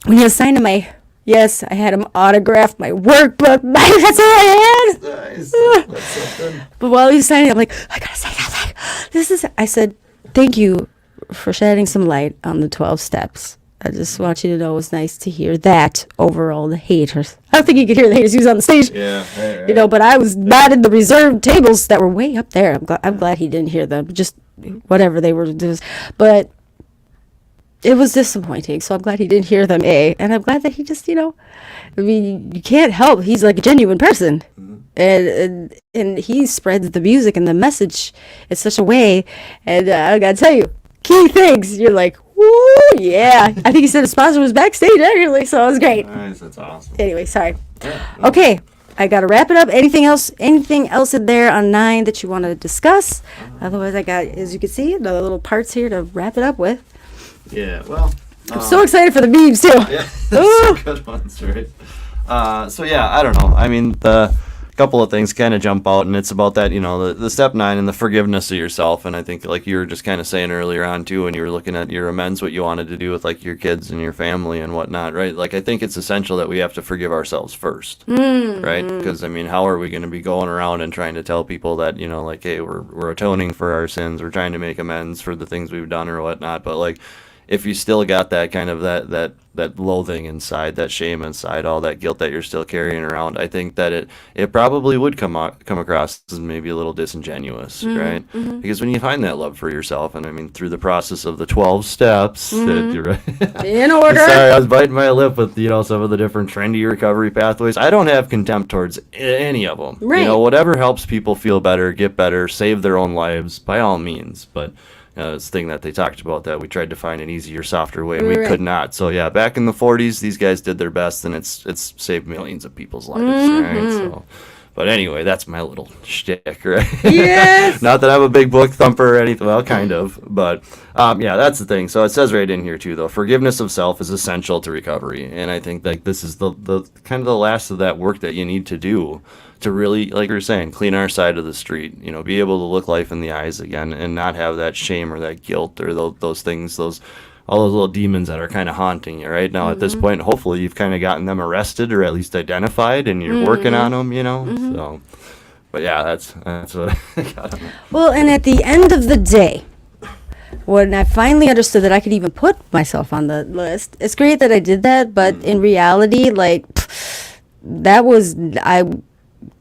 when he was signed to my, Yes, I had him autograph my workbook. That's all I had. Nice. That's something. But while he was signing, I'm like, I gotta say something. I said, thank you for shedding some light on the 12 steps. I just want you to know it was nice to hear that over all the haters. I don't think you could hear the haters. He was on the stage. Yeah. Right. You know, but I was not in the reserved tables that were way up there. I'm glad he didn't hear them. Just whatever they were doing. But it was disappointing. So I'm glad he didn't hear them, A. And I'm glad that he just, I mean, you can't help. He's like a genuine person. And he spreads the music and the message in such a way. And I got to tell you, key things. You're like, woo, yeah. I think he said his sponsor was backstage actually, so it was great. Nice. That's awesome. Anyway, sorry. Yeah. Okay, I got to wrap it up. Anything else in there on 9 that you want to discuss? Otherwise, I got, as you can see, the little parts here to wrap it up with. Yeah. Well. I'm so excited for the memes, too. Yeah. That's good ones, right? So yeah, I don't know. I mean, the couple of things kind of jump out, and it's about that, the step 9 and the forgiveness of yourself. And I think, like you were just kind of saying earlier on too, when you were looking at your amends, what you wanted to do with like your kids and your family and whatnot, right? Like, I think it's essential that we have to forgive ourselves first, right? Because I mean, how are we going to be going around and trying to tell people that, like, hey, we're atoning for our sins, we're trying to make amends for the things we've done or whatnot, but like, if you still got that kind of that loathing inside, that shame inside, all that guilt that you're still carrying around, I think that it probably would come across as maybe a little disingenuous, right? Because when you find that love for yourself, and I mean through the process of the 12 steps, that you're right. In order. Sorry, I was biting my lip with some of the different trendy recovery pathways. I don't have contempt towards any of them. Right. Whatever helps people feel better, get better, save their own lives, by all means. But this thing that they talked about, that we tried to find an easier, softer way, and we could not. So yeah, back in the 40s, these guys did their best, and it's saved millions of people's lives, right? So, but anyway, that's my little shtick, right? Yes. Not that I'm a big book thumper or anything. Well, kind of, but yeah, that's the thing. So it says right in here too, though, forgiveness of self is essential to recovery, and I think like this is the kind of the last of that work that you need to do to really, like you're saying, clean our side of the street, be able to look life in the eyes again and not have that shame or that guilt or those things, all those little demons that are kind of haunting you right now. At this point, hopefully you've kind of gotten them arrested or at least identified, and you're working on them, So, but yeah, that's what I got on that. Well, and at the end of the day, when I finally understood that I could even put myself on the list, it's great that I did that, but in reality, like, I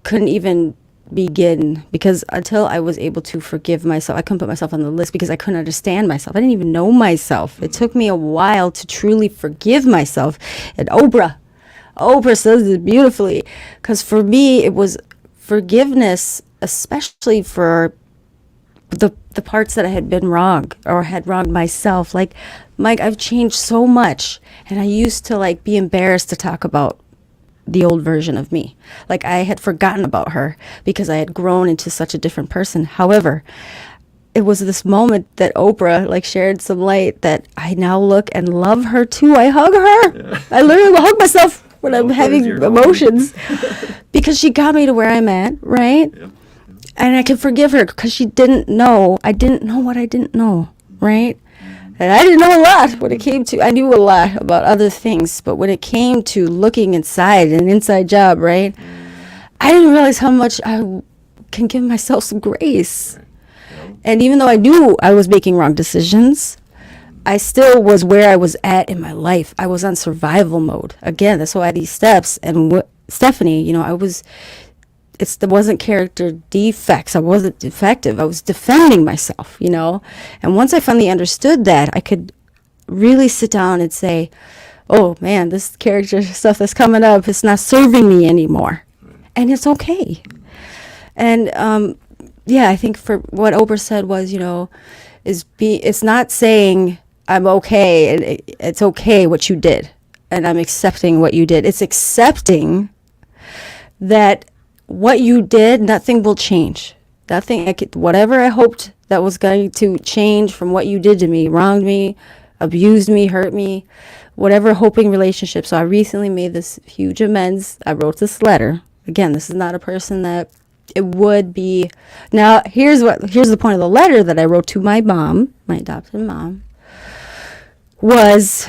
couldn't even begin, because until I was able to forgive myself, I couldn't put myself on the list because I couldn't understand myself. I didn't even know myself. It took me a while to truly forgive myself. And Oprah says it beautifully, because for me it was forgiveness, especially for the parts that I had been wrong or had wronged myself. Like, Mike, I've changed so much, and I used to like be embarrassed to talk about the old version of me. Like, I had forgotten about her because I had grown into such a different person. However, it was this moment that Oprah like shared some light that I now look and love her too. I hug her. Yeah. I literally hug myself when I'm having emotions because she got me to where I'm at, right? Yeah. And I can forgive her because she didn't know. I didn't know what I didn't know, right? And I didn't know a lot when it came to, I knew a lot about other things, but when it came to looking inside, an inside job, right? I didn't realize how much I can give myself some grace. And even though I knew I was making wrong decisions, I still was where I was at in my life. I was on survival mode. Again, that's why these steps. And Stephanie, it wasn't character defects. I wasn't defective. I was defending myself, And once I finally understood that, I could really sit down and say, oh, man, this character stuff that's coming up is not serving me anymore. And it's okay. And, I think for what Oprah said was, it's not saying I'm okay and it's okay what you did and I'm accepting what you did. It's accepting that what you did, nothing will change. Nothing, whatever I hoped that was going to change from what you did to me, wronged me, abused me, hurt me, whatever hoping relationship. So I recently made this huge amends. I wrote this letter. Again, this is not a person that it would be. Now, here's the point of the letter that I wrote to my mom, my adopted mom, was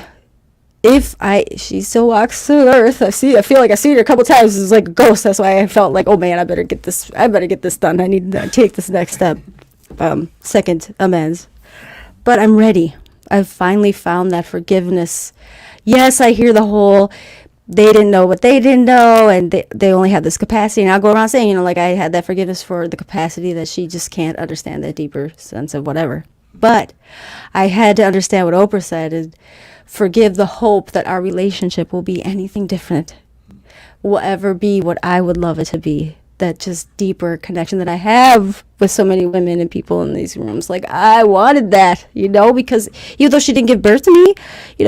she still walks through the earth. I feel like I've seen her a couple times. It's like a ghost. That's why I felt like, oh man, I better get this done. I need to take this next step. Second amends. But I'm ready. I've finally found that forgiveness. Yes, I hear the whole, they didn't know what they didn't know, and they only have this capacity. And I'll go around saying, like I had that forgiveness for the capacity that she just can't understand that deeper sense of whatever. But I had to understand what Oprah said, is forgive the hope that our relationship will be anything different, will ever be what I would love it to be. That just deeper connection that I have with so many women and people in these rooms. Like, I wanted that, because even though she didn't give birth to me,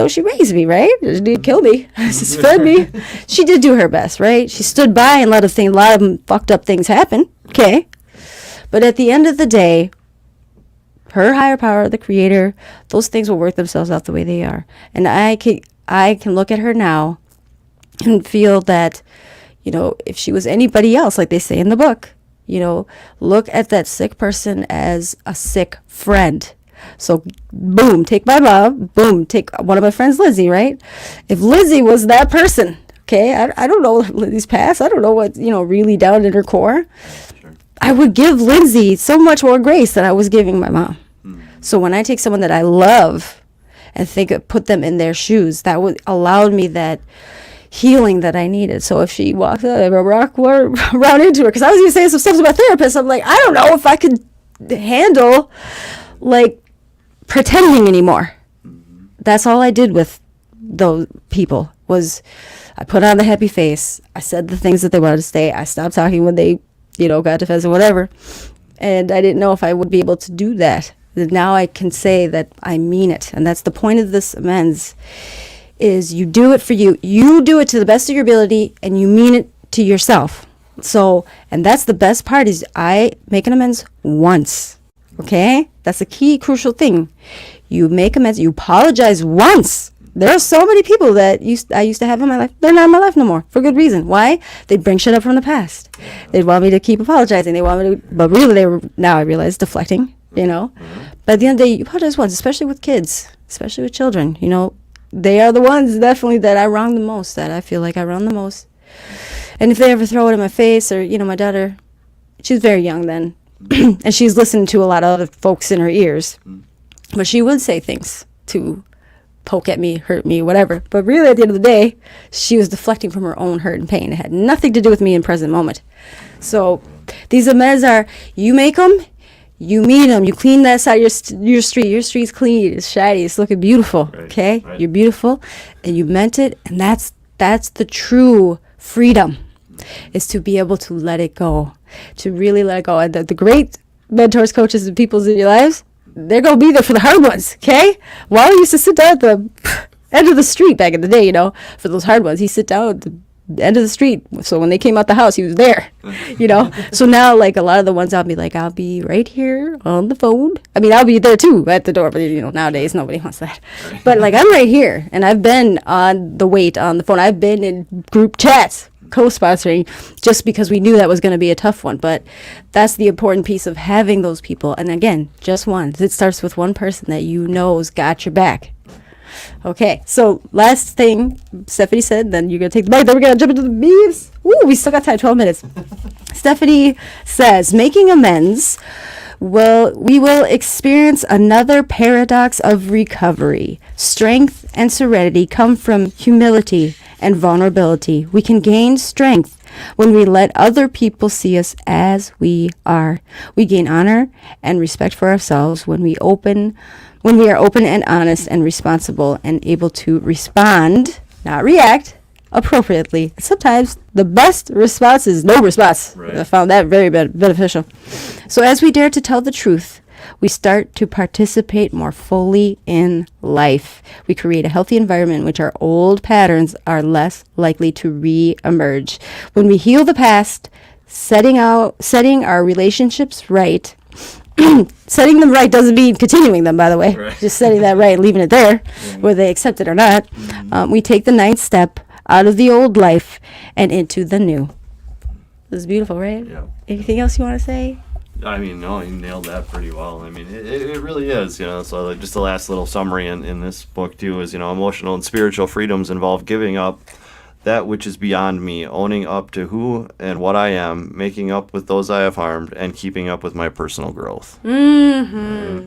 she raised me, right? She didn't kill me. She fed me. She did do her best, right? She stood by and let a lot of fucked up things happen. Okay. But at the end of the day, her higher power, the creator, those things will work themselves out the way they are. And I can look at her now and feel that, if she was anybody else, like they say in the book, look at that sick person as a sick friend. So, boom, take my mom, boom, take one of my friends, Lizzie, right? If Lizzie was that person, okay, I don't know Lizzie's past, I don't know what, really down in her core. Sure. I would give Lindsay so much more grace than I was giving my mom. So when I take someone that I love and put them in their shoes, that would allow me that healing that I needed. So if she walks out, I rock around into her, because I was even saying some stuff to my therapist. I'm like, I don't know if I could handle like pretending anymore. That's all I did with those people, was I put on the happy face. I said the things that they wanted to say. I stopped talking when they, got defensive, whatever. And I didn't know if I would be able to do that. Now I can say that I mean it. And that's the point of this amends, is you do it for you. You do it to the best of your ability, and you mean it to yourself. So, and that's the best part, is I make an amends once. Okay? That's a key, crucial thing. You make amends, you apologize once. There are so many people that I used to have in my life. They're not in my life no more, for good reason. Why? They'd bring shit up from the past. They'd want me to keep apologizing. They want me to, but really they were, now I realize, deflecting, But at the end of the day, you apologize once, especially with kids, especially with children, They are the ones definitely that I wrong the most, that I feel like I wrong the most. And if they ever throw it in my face, or, my daughter, she was very young then, and she's listened to a lot of other folks in her ears. But she would say things to poke at me, hurt me, whatever. But really, at the end of the day, she was deflecting from her own hurt and pain. It had nothing to do with me in present moment. So these amends are, you make them, you mean them, you clean that side of your street. Your street's clean, it's shiny, it's looking beautiful, right, okay? Right. You're beautiful, and you meant it, and that's the true freedom, is to be able to let it go, to really let it go. And the great mentors, coaches, and peoples in your lives, they're going to be there for the hard ones, okay? Wiling used to sit down at the end of the street back in the day, for those hard ones. He'd sit down at the end of the street. So when they came out the house, he was there, So now, like, a lot of the ones, I'll be like, I'll be right here on the phone. I mean, I'll be there too at the door, but nowadays nobody wants that. But like, I'm right here, and I've been on the phone. I've been in group chats, co-sponsoring, just because we knew that was going to be a tough one. But that's the important piece of having those people. And again, just one. It starts with one person that has got your back. Okay, so last thing Stephanie said, then you're going to take the mic, then we're going to jump into the beeves. Ooh, we still got time, 12 minutes. Stephanie says, making amends, we will experience another paradox of recovery. Strength and serenity come from humility and vulnerability. We can gain strength when we let other people see us as we are. We gain honor and respect for ourselves when we are open and honest and responsible and able to respond, not react, appropriately. Sometimes the best response is no response. Right. I found that very beneficial. So as we dare to tell the truth, we start to participate more fully in life. We create a healthy environment in which our old patterns are less likely to re-emerge. When we heal the past, setting our relationships right, setting them right doesn't mean continuing them, by the way. Right. Just setting that right and leaving it there, whether they accept it or not. We take the ninth step out of the old life and into the new. This is beautiful, right? Yeah. Anything else you want to say? I mean, no, you nailed that pretty well. I mean, it really is, you know. So, like, just the last little summary in this book, too, is, you know, emotional and spiritual freedoms involve giving up that which is beyond me, owning up to who and what I am, making up with those I have harmed, and keeping up with my personal growth. Mm-hmm.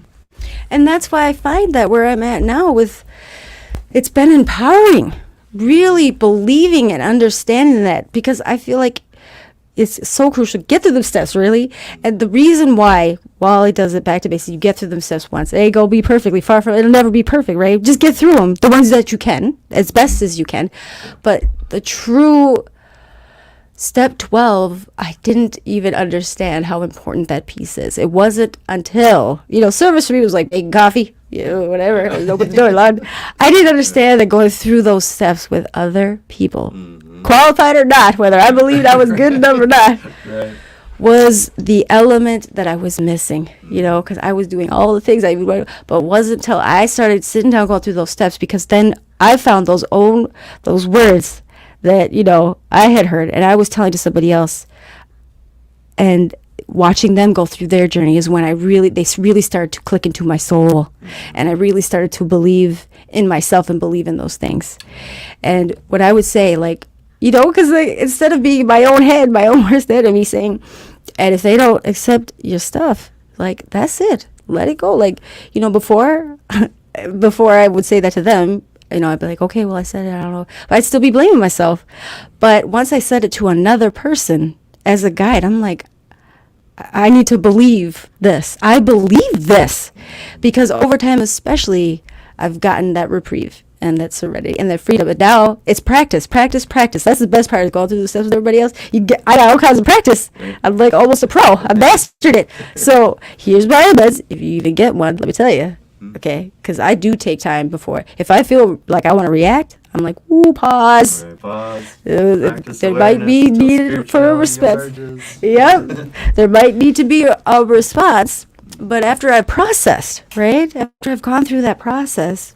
And that's why I find that where I'm at now it's been empowering, really believing and understanding that, because I feel like it's so crucial. Get through the steps, really. And the reason why Wally does it back to basics, you get through them steps once. They go be perfectly far from it'll never be perfect, right? Just get through them, the ones that you can, as best as you can. But the true step 12, I didn't even understand how important that piece is. It wasn't until, service for me was like making coffee, whatever, open the door loud. I didn't understand that going through those steps with other people, qualified or not, whether I believed I was good enough or not, was the element that I was missing, because I was doing all the things but it wasn't until I started sitting down going through those steps, because then I found those words that, I had heard and I was telling to somebody else, and watching them go through their journey is when they really started to click into my soul, and I really started to believe in myself and believe in those things. And what I would say, because instead of being my own head, my own worst enemy, saying, and if they don't accept your stuff, that's it, let it go. Before I would say that to them, I'd be like, okay, well, I said it, I don't know. But I'd still be blaming myself. But once I said it to another person as a guide, I'm like, I need to believe this. I believe this. Because over time, especially, I've gotten that reprieve and that serenity and that freedom. But now it's practice. That's the best part, is going through the steps with everybody else. I got all kinds of practice. I'm like almost a pro. I mastered it. So here's my amends. If you even get one, let me tell you. Okay, because I do take time before. If I feel like I want to react, I'm like, ooh, pause. Right, pause. There might be needed for a response. Yep, there might need to be a response. But after I've processed, right? After I've gone through that process,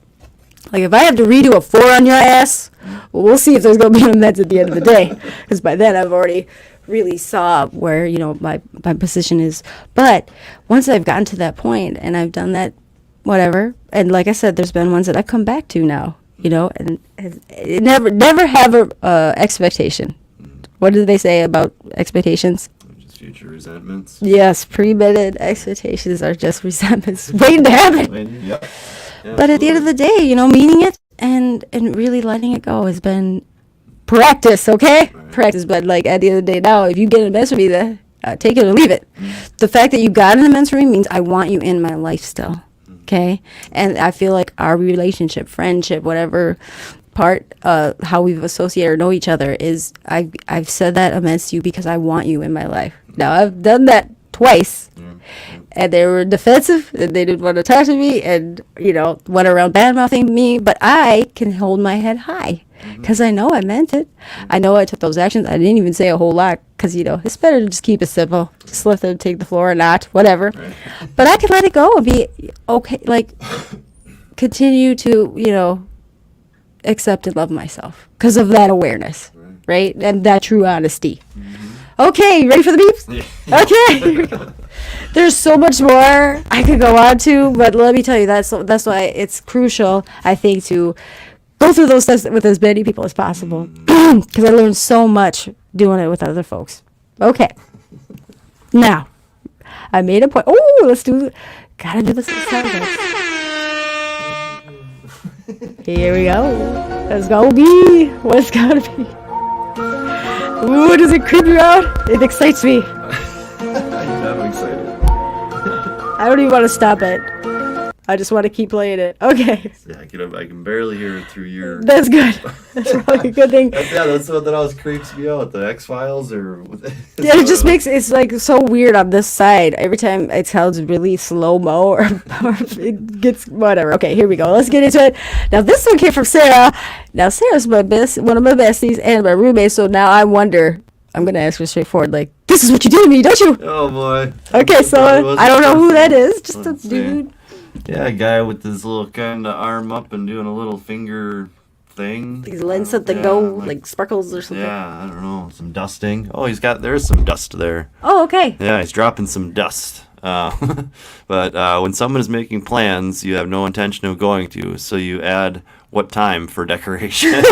if I have to redo a 4 on your ass, we'll see if there's going to be an amends at the end of the day. Because by then I've already really saw where, my position is. But once I've gotten to that point and I've done that, whatever, and like I said, there's been ones that I've come back to now, and never have a expectation. What do they say about expectations? Just future resentments. Yes, premeditated expectations are just resentments waiting to happen. Yep. But at the end of the day, meaning it and really letting it go has been practice, okay? Right. Practice, but at the end of the day now, if you get an amends from me, take it or leave it. The fact that you got an amends from me means I want you in my life still. Okay, and I feel like our relationship, friendship, whatever part, how we've associated or know each other is, I've said that amends to you because I want you in my life. Now I've done that twice, and they were defensive, and they didn't want to talk to me, and went around bad mouthing me. But I can hold my head high because I know I meant it. I know I took those actions. I didn't even say a whole lot because it's better to just keep it simple. Just let them take the floor or not, whatever. Right. But I can let it go and be okay. Continue to accept and love myself because of that awareness, right? And that true honesty. Okay, ready for the beeps? Yeah. Okay, here we go. There's so much more I could go on to, but let me tell you, that's why it's crucial, I think, to go through those steps with as many people as possible, because I learned so much doing it with other folks. Okay. Now, I made a point. Oh, gotta do this. Here we go. Let's go be what it's gotta be. Ooh, does it creep you out? It excites me. I'm excited. I don't even want to stop it. I just want to keep playing it. Okay. Yeah, I can barely hear it through your... That's good. That's probably a good thing. That's what that always creeps me out. The X-Files or... Yeah, it just makes... It's so weird on this side. Every time it sounds really slow-mo or it gets... Whatever. Okay, here we go. Let's get into it. Now, this one came from Sarah. Now, Sarah's one of my besties and my roommate, so now I wonder... I'm going to ask her straightforward, this is what you do to me, don't you? Oh, boy. Okay, so I don't know who that is. Just a dude. Yeah, a guy with his little kind of arm up and doing a little finger thing. He's letting something go, like sparkles or something. Yeah, I don't know. Some dusting. Oh, there's some dust there. Oh, okay. Yeah, he's dropping some dust. But when someone is making plans, you have no intention of going to, so you add what time for decoration.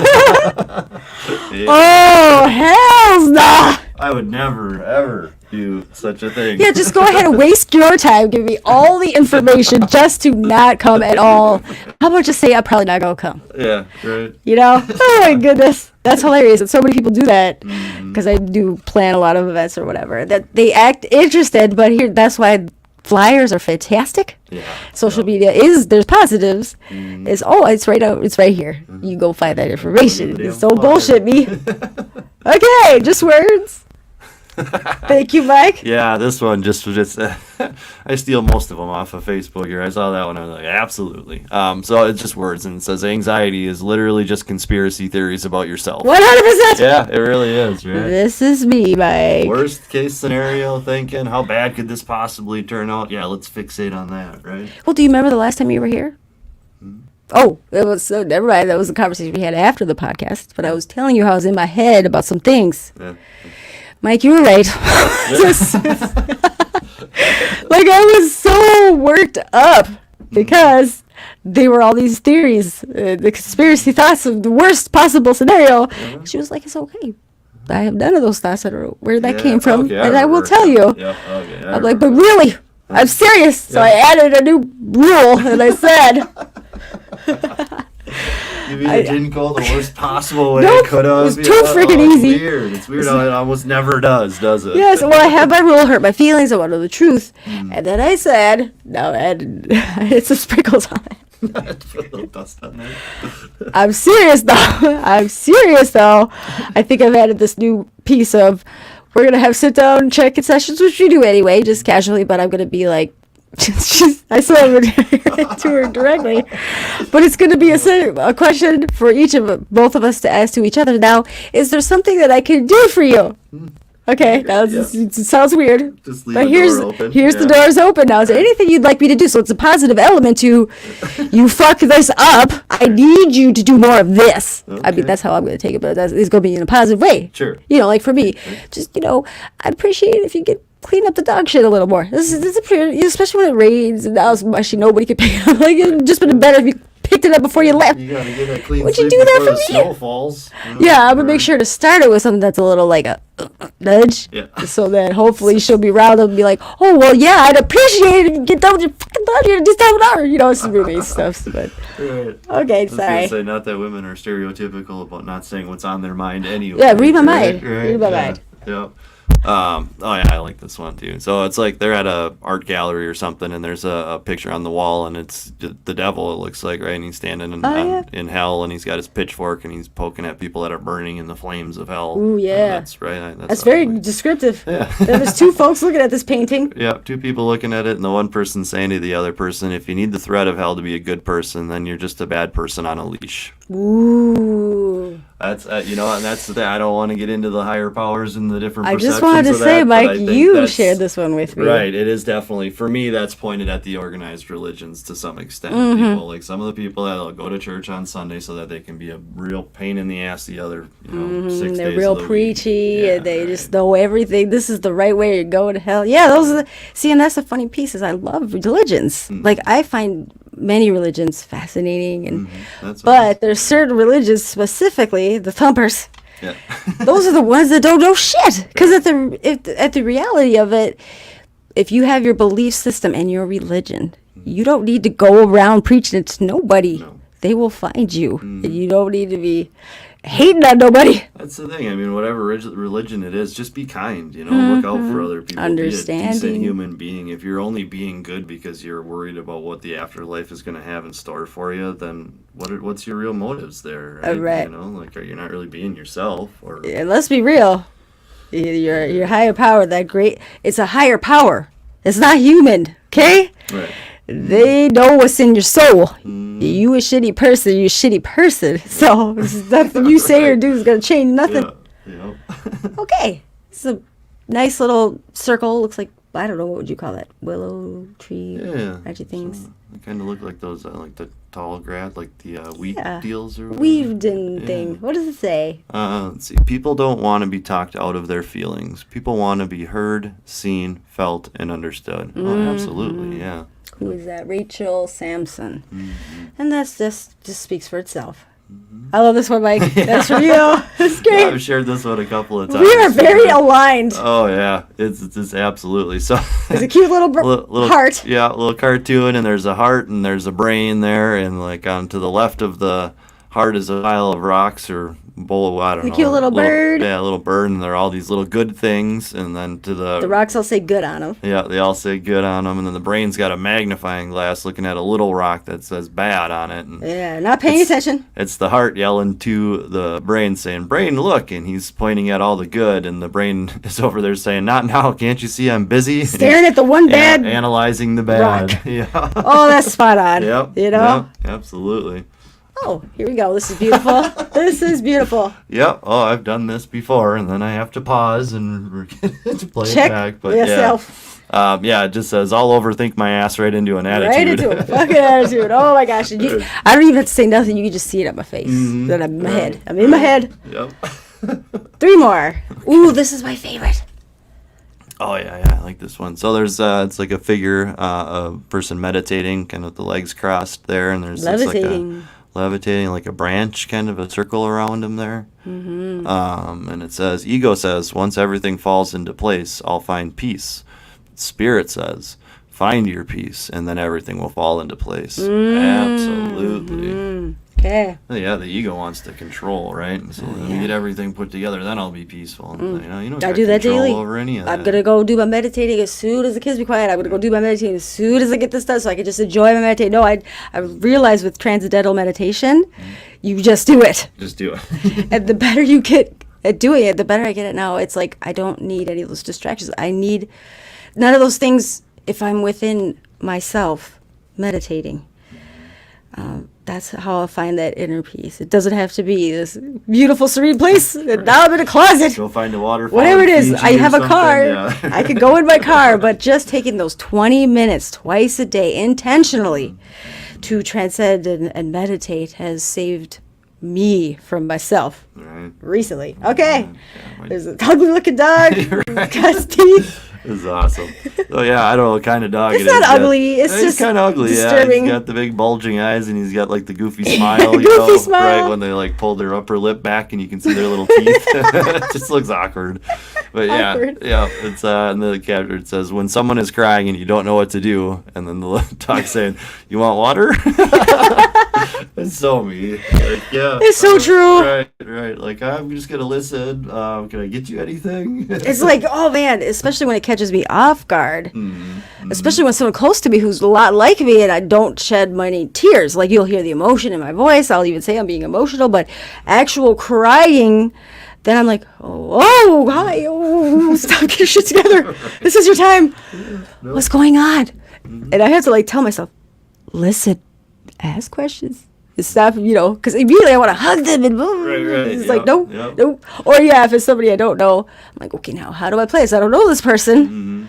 Oh, hell no! I would never, ever do such a thing. Yeah, just go ahead and waste your time. Give me all the information just to not come at all. How about just say I'm probably not going to come? Yeah, right. You know? Oh, my goodness. That's hilarious. And so many people do that because I do plan a lot of events or whatever. That they act interested, but that's why flyers are fantastic. Yeah. Social media there's positives. It's right out. It's right here. You go find that information. Damn Don't flyer. bullshit me. Okay, just words. Thank you, Mike. Yeah, this one just I steal most of them off of Facebook here. I saw that one. I was like, absolutely. So it's just words, and it says anxiety is literally just conspiracy theories about yourself. 100%. Yeah, it really is, right? This is me, Mike. Worst case scenario thinking, how bad could this possibly turn out? Yeah, let's fixate on that, right? Well, do you remember the last time you were here? Oh, it was never mind. That was a conversation we had after the podcast. But I was telling you how I was in my head about some things. Yeah. Mike, you were right. Like, I was so worked up because they were all these theories, the conspiracy thoughts of the worst possible scenario. She was like, it's okay. I have none of those thoughts. I don't know where that came from. Okay, and I will tell you. Yeah, okay, I'm like, but really, I'm serious. So I added a new rule, and I said... You mean it didn't go the worst possible way Nope, it could have? it was too freaking easy. It's weird how it almost never does it? Yes, well, I have my rule, hurt my feelings, I want to know the truth. And then I said, no, and it's some sprinkles on it. Put a little dust on there. I'm serious, though. I think I've added this new piece of, we're going to have sit-down check-in sessions, which we do anyway, just casually, but I'm going to be like, I still haven't to her directly, but it's going to be a question for both of us to ask to each other. Now, is there something that I can do for you? Okay, now it sounds weird, Just leave but the here's door open. the doors open now. Is there anything you'd like me to do? So it's a positive element to you fuck this up. I need you to do more of this. I Okay. mean, that's how I'm going to take it, but it's going to be in a positive way. Sure. You know, like for me, just, I'd appreciate it if you could clean up the dog shit a little more. This is a pretty, especially when it rains and now it's mushy, nobody could pick it up. Like, it'd just been better if you picked it up before you left. You gotta get a clean Would you sweep do that before for the me? snow falls. Yeah, I'm gonna make sure to start it with something that's a little like a nudge, Yeah. so that hopefully she'll be riled up and be like, "Oh well, yeah, I'd appreciate it if you get done with your fucking laundry in just half an hour." It's roommate stuff. But Right. okay, I was sorry. gonna say, not that women are stereotypical about not saying what's on their mind anyway. Yeah, read my right? mind. Right? Read my Yeah. mind. Yep. Oh yeah, I like this one too. So it's like they're at a art gallery or something, and there's a picture on the wall, and it's the devil. It looks like, right? And he's standing in hell, and he's got his pitchfork, and he's poking at people that are burning in the flames of hell. Ooh, yeah. That's right. That's very descriptive. Yeah. There's two folks looking at this painting. Yeah, two people looking at it, and the one person saying to the other person, "If you need the threat of hell to be a good person, then you're just a bad person on a leash." Ooh. That's and that's the thing. I don't want to get into the higher powers and the different. I just perceptions wanted to of say, that, but I Mike, think you that's- shared this one with me. Right, it is definitely, for me, that's pointed at the organized religions to some extent. Mm-hmm. People, like some of the people that'll go to church on Sunday so that they can be a real pain in the ass the other 6 They're days real of the week. preachy, Yeah, and they right. just know everything. This is the right way to go to hell. Yeah, those are see, and that's the funny piece is I love religions. Like, I find many religions fascinating, and That's but there's certain religions, specifically the thumpers. yeah. Those are the ones that don't know shit. Because at the reality of it, if you have your belief system and your religion, you don't need to go around preaching it to nobody. No. They will find you. And you don't need to be hating on nobody. That's the thing. I mean, whatever religion it is, just be kind. Look out for other people. Be a decent Understanding. human being. If you're only being good because you're worried about what the afterlife is going to have in store for you, then what's your real motives there? Right? Right. Like, you're not really being yourself. Or And let's be real. Your higher power, it's a higher power. It's not human, okay? right. They know what's in your soul. You a shitty person, you a shitty person. So nothing you say or do is gonna change nothing. Yeah. Okay. It's a nice little circle. Looks like, I don't know, what would you call that? Willow tree? Yeah. Magic things. They kind of look like those, like the tall grass, like the wheat Yeah. deals or whatever. Weaved in thing. What does it say? Let's see. People don't want to be talked out of their feelings. People want to be heard, seen, felt, and understood. Oh, absolutely, yeah. Who is that? Rachel Sampson. And that's just speaks for itself. I love this one, Mike. That's for you. It's great. I've shared this one a couple of times. We are very aligned. Oh yeah, it's absolutely so. It's a cute little, little heart. Yeah, a little cartoon, and there's a heart, and there's a brain there, and like on to the left of the heart is a pile of rocks or bowl. I don't know. A cute little bird. Yeah, a little bird, and there are all these little good things, and then to the rocks all say good on them. Yeah, they all say good on them, and then the brain's got a magnifying glass looking at a little rock that says bad on it. And yeah, not paying attention. It's the heart yelling to the brain, saying, "Brain, look!" And he's pointing at all the good, and the brain is over there saying, "Not now! Can't you see I'm busy?" Staring at the one bad, analyzing the bad. Rock. Yeah. Oh, that's spot on. Yep. You know. Yep, absolutely. Oh, here we go. This is beautiful. This is beautiful. Yep. Oh, I've done this before, and then I have to pause and to play Check it back. But yourself. yeah, it just says, "I'll overthink my ass right into an attitude." Right into a fucking attitude. Oh my gosh. I don't even have to say nothing. You can just see it on my face. That I'm in my head. I'm in my head. Yep. 3 more. Ooh, this is my favorite. Oh yeah, I like this one. So there's it's like a figure, a person meditating, kind of with the legs crossed there, and there's levitating like a branch, kind of a circle around him there. And it says, ego says, once everything falls into place, I'll find peace. Spirit says, find your peace, and then everything will fall into place. Absolutely. Okay. Yeah, the ego wants to control, right? And so let me get everything put together, then I'll be peaceful. And, you don't I got do that control daily. over any of I'm that. going to go do my meditating as soon as the kids be quiet. I'm going to go do my meditating as soon as I get this done so I can just enjoy my meditation. No, I realize with transcendental meditation, you just do it. Just do it. And the better you get at doing it, the better I get at now. It's like I don't need any of those distractions. I need none of those things if I'm within myself meditating. That's how I find that inner peace. It doesn't have to be this beautiful, serene place. And now I'm in a closet. Go find a waterfall. Whatever it is, Fiji I or have a something, car. yeah. I could go in my car, but just taking those 20 minutes twice a day intentionally to transcend and meditate has saved me from myself recently. Okay. There's a ugly looking dog. Got his teeth. It's awesome. So yeah, I don't know what kind of dog It's it not is. ugly. It's just kind of ugly. disturbing. Yeah, he's got the big bulging eyes, and he's got like the goofy smile. Goofy smile. Right when they like pull their upper lip back, and you can see their little teeth. It just looks awkward. But Awkward. yeah. It's and the caption it says, when someone is crying and you don't know what to do, and then the dog's saying, "You want water?" It's so me. Like, yeah. It's so true. Right. Like, I'm just gonna listen. Can I get you anything? It's like, oh man, especially when it catches me off guard. Especially when someone close to me who's a lot like me and I don't shed many tears. Like, you'll hear the emotion in my voice. I'll even say I'm being emotional, but actual crying, then I'm like, oh, hi, oh, stop, get your shit together. This is your time. What's going on? And I have to like tell myself, listen, ask questions. Stop, because immediately I want to hug them and it's like, no. Or if it's somebody I don't know, I'm like, okay, now how do I play this? I don't know this person.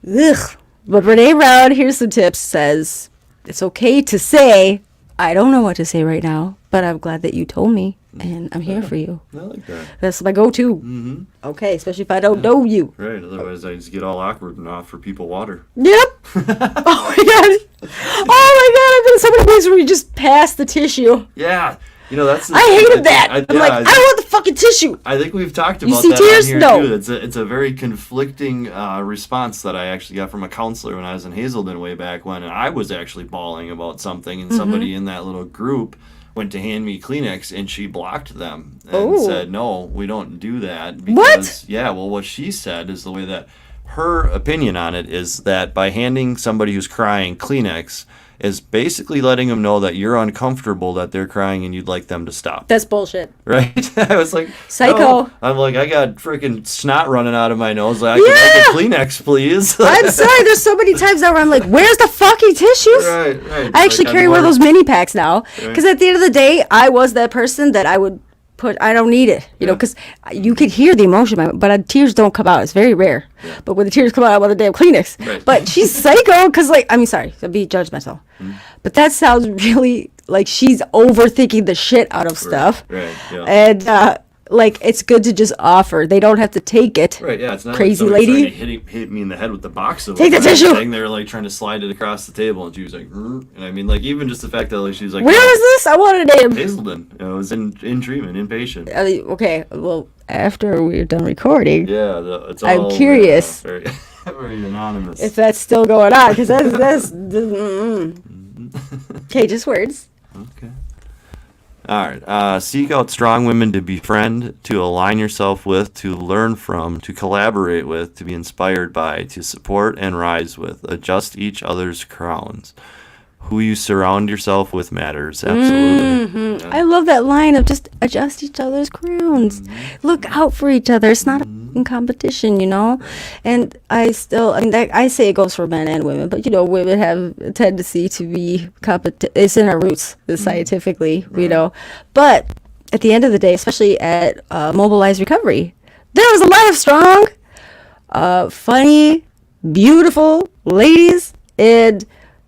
Ugh. But Brene Brown, here's some tips, says, it's okay to say, I don't know what to say right now, but I'm glad that you told me, and I'm here for you. I like that. That's my go-to. Okay, especially if I don't know you. Right, otherwise I just get all awkward and offer people water. Yep. Oh my god. I've been in so many places where you just pass the tissue. Yeah. That's I hated that. I'm like, I don't want the fucking tissue. I think we've talked You about see that tears? on here No. too. It's a very conflicting response that I actually got from a counselor when I was in Hazelden way back when, and I was actually bawling about something, and somebody in that little group went to hand me Kleenex, and she blocked them and said, "No, we don't do that." Because, What? Yeah. Well, what she said is the way that her opinion on it is that by handing somebody who's crying Kleenex is basically letting them know that you're uncomfortable that they're crying and you'd like them to stop. That's bullshit. Right? I was like, Psycho. No. I'm like, I got freaking snot running out of my nose. Like, I can make a Kleenex, please. I'm sorry. There's so many times now where I'm like, where's the fucking tissues? Right. I actually carry one of those mini packs now. Because at the end of the day, I was that person that I would I don't need it, you know, because you could hear the emotion, but tears don't come out. It's very rare. Yeah. But when the tears come out, I want a damn Kleenex. Right. But she's psycho because, like, I mean, sorry, to be judgmental. But that sounds really like she's overthinking the shit out of stuff. Right. Yeah. And, like, it's good to just offer. They don't have to take it. Right, yeah, it's not Crazy like somebody lady. trying to hit me in the head with the box of Take the tissue. thing. They were like trying to slide it across the table, and she was like, "Rrr." And I mean, like, even just the fact that like she's like, Where is this? I want a name. Hazelden. It was in treatment, inpatient. Okay, well, after we're done recording, Yeah, it's all. I'm curious. Very, very anonymous. if that's still going on, because okay, just words. Okay. All right. Seek out strong women to befriend, to align yourself with, to learn from, to collaborate with, to be inspired by, to support and rise with. Adjust each other's crowns. Who you surround yourself with matters. Absolutely. Yeah. I love that line of just adjust each other's crowns. Look out for each other. It's not a fucking competition, you know? And I say it goes for men and women, but, you know, women have a tendency to be it's in our roots, scientifically, you know? But at the end of the day, especially at Mobilized Recovery, there was a lot of strong, funny, beautiful ladies, and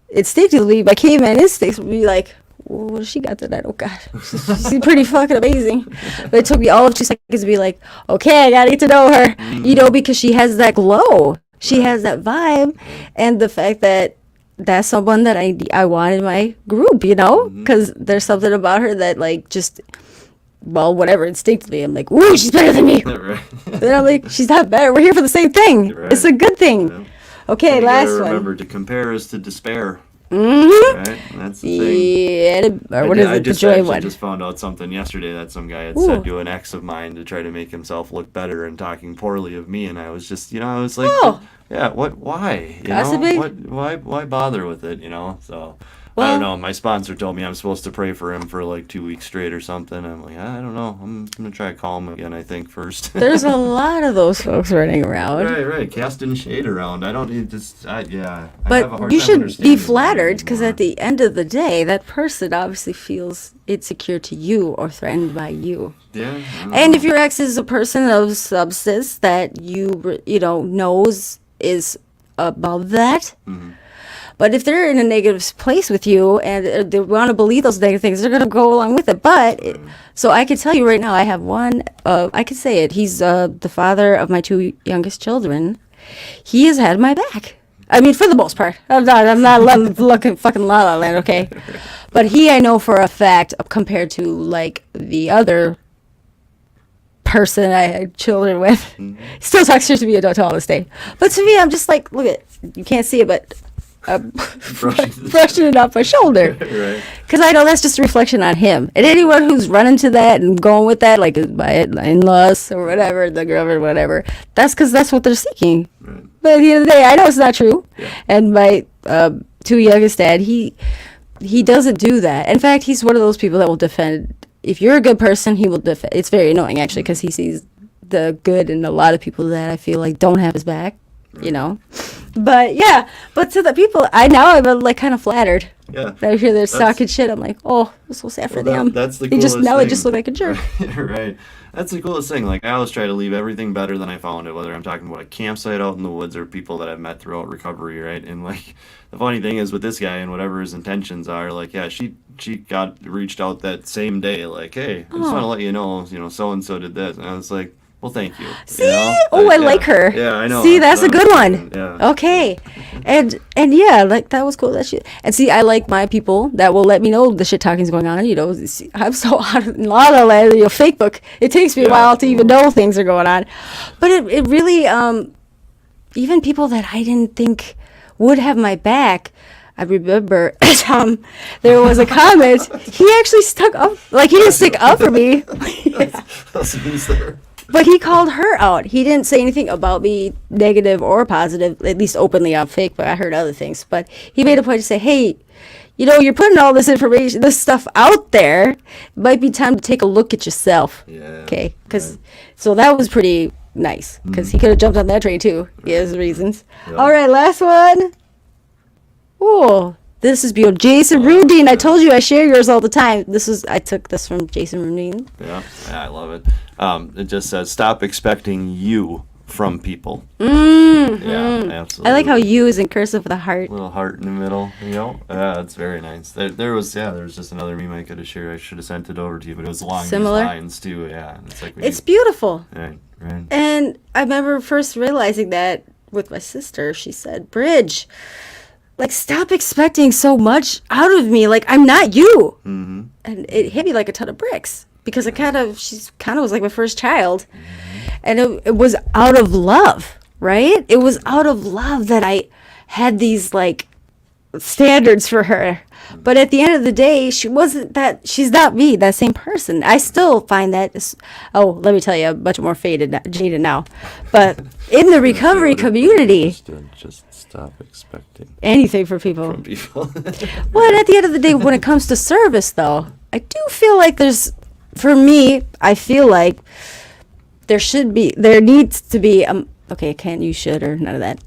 instinctively, my caveman instincts would be like, well, what does she got tonight? Oh, God. She's pretty fucking amazing. But it took me all of 2 seconds to be like, okay, I got to get to know her. You know, because she has that glow. She has that vibe. And the fact that that's someone that I want in my group, you know? Because there's something about her that, like, just, well, whatever, instinctively, I'm like, ooh, she's better than me. Right. Then I'm like, she's not better. We're here for the same thing. Right. It's a good thing. Yeah. Okay, You last gotta one. remember to compare is to despair. Right? That's the thing. Yeah, or what is it? The joy one. I just found out something yesterday that some guy had Ooh. said to an ex of mine to try to make himself look better and talking poorly of me, and I was just, you know, I was like, Oh. yeah, why? You Gossiping? know, why bother with it, you know? So, I Well- don't know. My sponsor told me I'm supposed to pray for him for like 2 weeks straight or something. I'm like, I don't know. I'm gonna try to call him again, I think, first. There's a lot of those folks running around. Right. Casting shade around. I don't need just, I have a But hard you time should understanding be flattered because anymore. at the end of the day, that person obviously feels insecure to you or threatened by you. Yeah. I don't And know. if your ex is a person of substance that you know knows is above that, but if they're in a negative place with you and they want to believe those negative things, they're going to go along with it. But so I can tell you right now, I have one. I can say it. He's the father of my 2 youngest children. He has had my back. I mean, for the most part. I'm not looking fucking La La Land, okay? But I know for a fact, compared to like the other person I had children with, still talks shit to me to all this day. But to me, I'm just like, look at, you can't see it, but brushing it off my shoulder. Right. Because I know that's just a reflection on him. And anyone who's running to that and going with that, like my in-laws or whatever, the girlfriend, whatever, that's because that's what they're seeking. Right. But at the end of the day, I know it's not true. Yeah. And my 2 youngest dad, he doesn't do that. In fact, he's one of those people that will defend. If you're a good person, he will defend. It's very annoying, actually, because he sees the good in a lot of people that I feel like don't have his back, you know. But yeah, but to the people, I'm like kind of flattered. Yeah. That I hear they're talking shit. I'm like, oh, it's so sad for them. That's the They coolest now thing. they just look like a jerk. Right. That's the coolest thing. Like, I always try to leave everything better than I found it, whether I'm talking about a campsite out in the woods or people that I've met throughout recovery, right? And, like, the funny thing is with this guy and whatever his intentions are, like, yeah, she reached out that same day, like, hey, I just want to let you know, so-and-so did this. And I was like, well, thank you. See? Oh, I like her. Yeah, I know. See, that's a good one. Yeah. Okay. And yeah, like that was cool. That shit. And see, I like my people that will let me know the shit talking's going on. You know, see, I'm so out of La La Land, fake book. It takes me a while to even know things are going on. But it really, even people that I didn't think would have my back, I remember there was a comment. He actually stuck up, like he didn't stick up for me. But he called her out. He didn't say anything about me, negative or positive, at least openly on fake, but I heard other things. But he made a point to say, hey, you're putting all this information, this stuff out there. It might be time to take a look at yourself. Yeah. Okay? So that was pretty nice, because he could have jumped on that train too. He has reasons. Yeah. All right, last one. Oh, This is beautiful. Jason Rudine. I told you I share yours all the time. I took this from Jason Rudine. Yeah, I love it. It just says, stop expecting you from people. Yeah, absolutely. I like how you is in cursive with a heart. Little heart in the middle, Yeah, it's very nice. There was just another meme I could have shared. I should have sent it over to you, but it was along Similar? these lines too. Yeah, and It's beautiful. Right. And I remember first realizing that with my sister. She said, Bridge, like, stop expecting so much out of me. Like, I'm not you. Mm-hmm. And it hit me like a ton of bricks because she kind of was like my first child. Mm-hmm. And it was out of love, right? It was out of love that I had these, like, standards for her. But at the end of the day, she's not me, that same person. I still find that, let me tell you, much more jaded now. But in the recovery community, just stop expecting anything from people. From people. Well, and at the end of the day, when it comes to service, though, I do feel like I feel like there needs to be, okay, can't use should or none of that.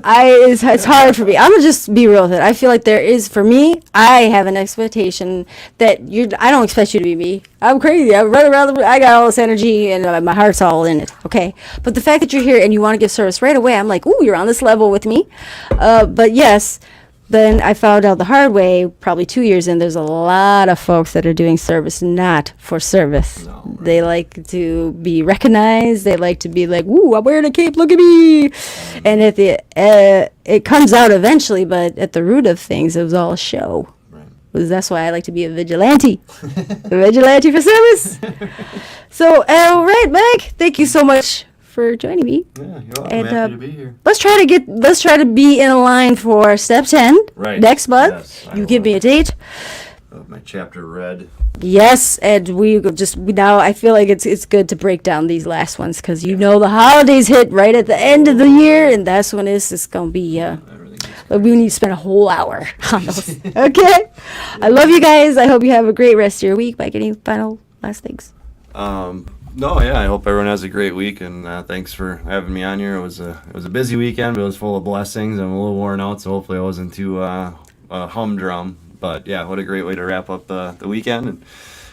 It's hard for me. I'm gonna just be real with it. I feel like there is, for me, I have an expectation that I don't expect you to be me. I'm crazy. I run around I got all this energy and my heart's all in it. Okay, but the fact that you're here and you want to give service right away, I'm like, ooh, you're on this level with me. But yes, then I found out the hard way, probably 2 years in, there's a lot of folks that are doing service not for service. No, right. They like to be recognized. They like to be like, ooh, I'm wearing a cape, look at me. And it comes out eventually, but at the root of things, it was all a show. Right. That's why I like to be a vigilante. A vigilante for service. So, all right, Mike, thank you so much for joining me. Yeah, you're welcome. I'm happy to be here. Let's try to be in line for step 10 next month. Yes, you give me a date. My chapter read. Yes, and now I feel like it's good to break down these last ones because the holidays hit right at the end of the year, and that's when it's going to be. We need to spend a whole hour on those. Okay, I love you guys. I hope you have a great rest of your week. Mike, any final last things? No, yeah, I hope everyone has a great week, and thanks for having me on here. It was a busy weekend, but it was full of blessings. I'm a little worn out, so hopefully I wasn't too humdrum. But yeah, what a great way to wrap up the weekend and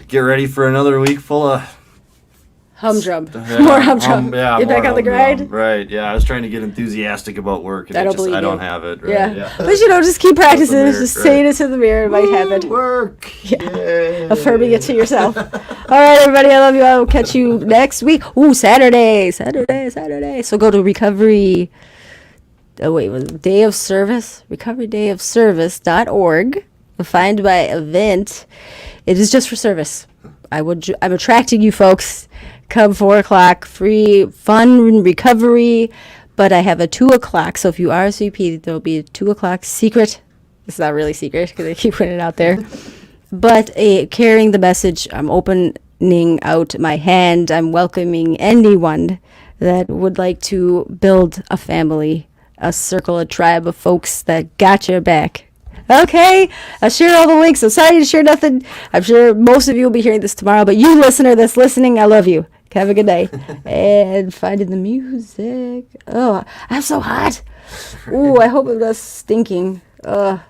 get ready for another week full of humdrum. More humdrum. Get back on the grind. Right. Yeah, I was trying to get enthusiastic about work, and I don't have it. Right? Yeah. But just keep practicing. Just saying it to the mirror. It might happen. Work. Yeah. Affirming it to yourself. All right, everybody. I love you. I will catch you next week. Ooh, Saturday. So go to recovery. Day of Service. recoverydayofservice.org. Find my event. It is just for service. I'm attracting you folks. Come 4 o'clock, free, fun recovery. But I have a 2 o'clock. So if you RSVP, there'll be a 2 o'clock secret. It's not really secret because I keep putting it out there. But carrying the message, I'm opening out my hand. I'm welcoming anyone that would like to build a family, a circle, a tribe of folks that got your back. Okay, I shared all the links. I'm sorry to share nothing. I'm sure most of you will be hearing this tomorrow, but you listener that's listening, I love you. Have a good day. And finding the music. Oh, I'm so hot. Ooh, I hope it was stinking. I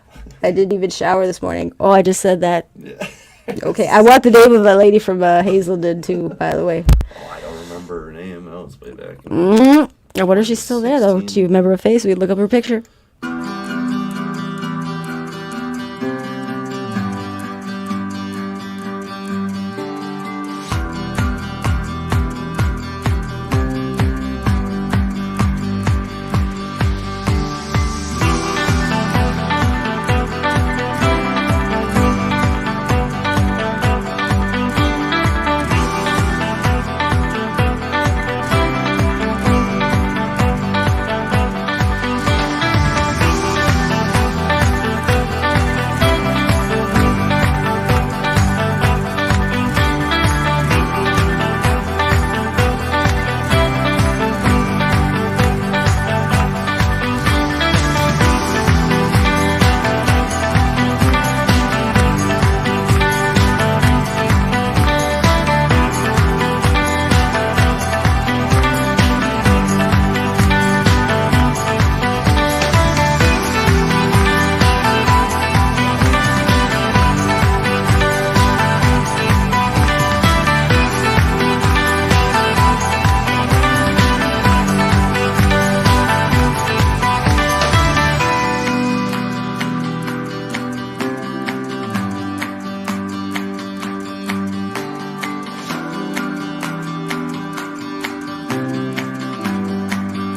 didn't even shower this morning. Oh, I just said that. Yeah. Okay, I want the name of that lady from Hazelden too, by the way. Oh, I don't remember her name. That was way back. I wonder if she's still there, though. Do you remember her face? We look up her picture.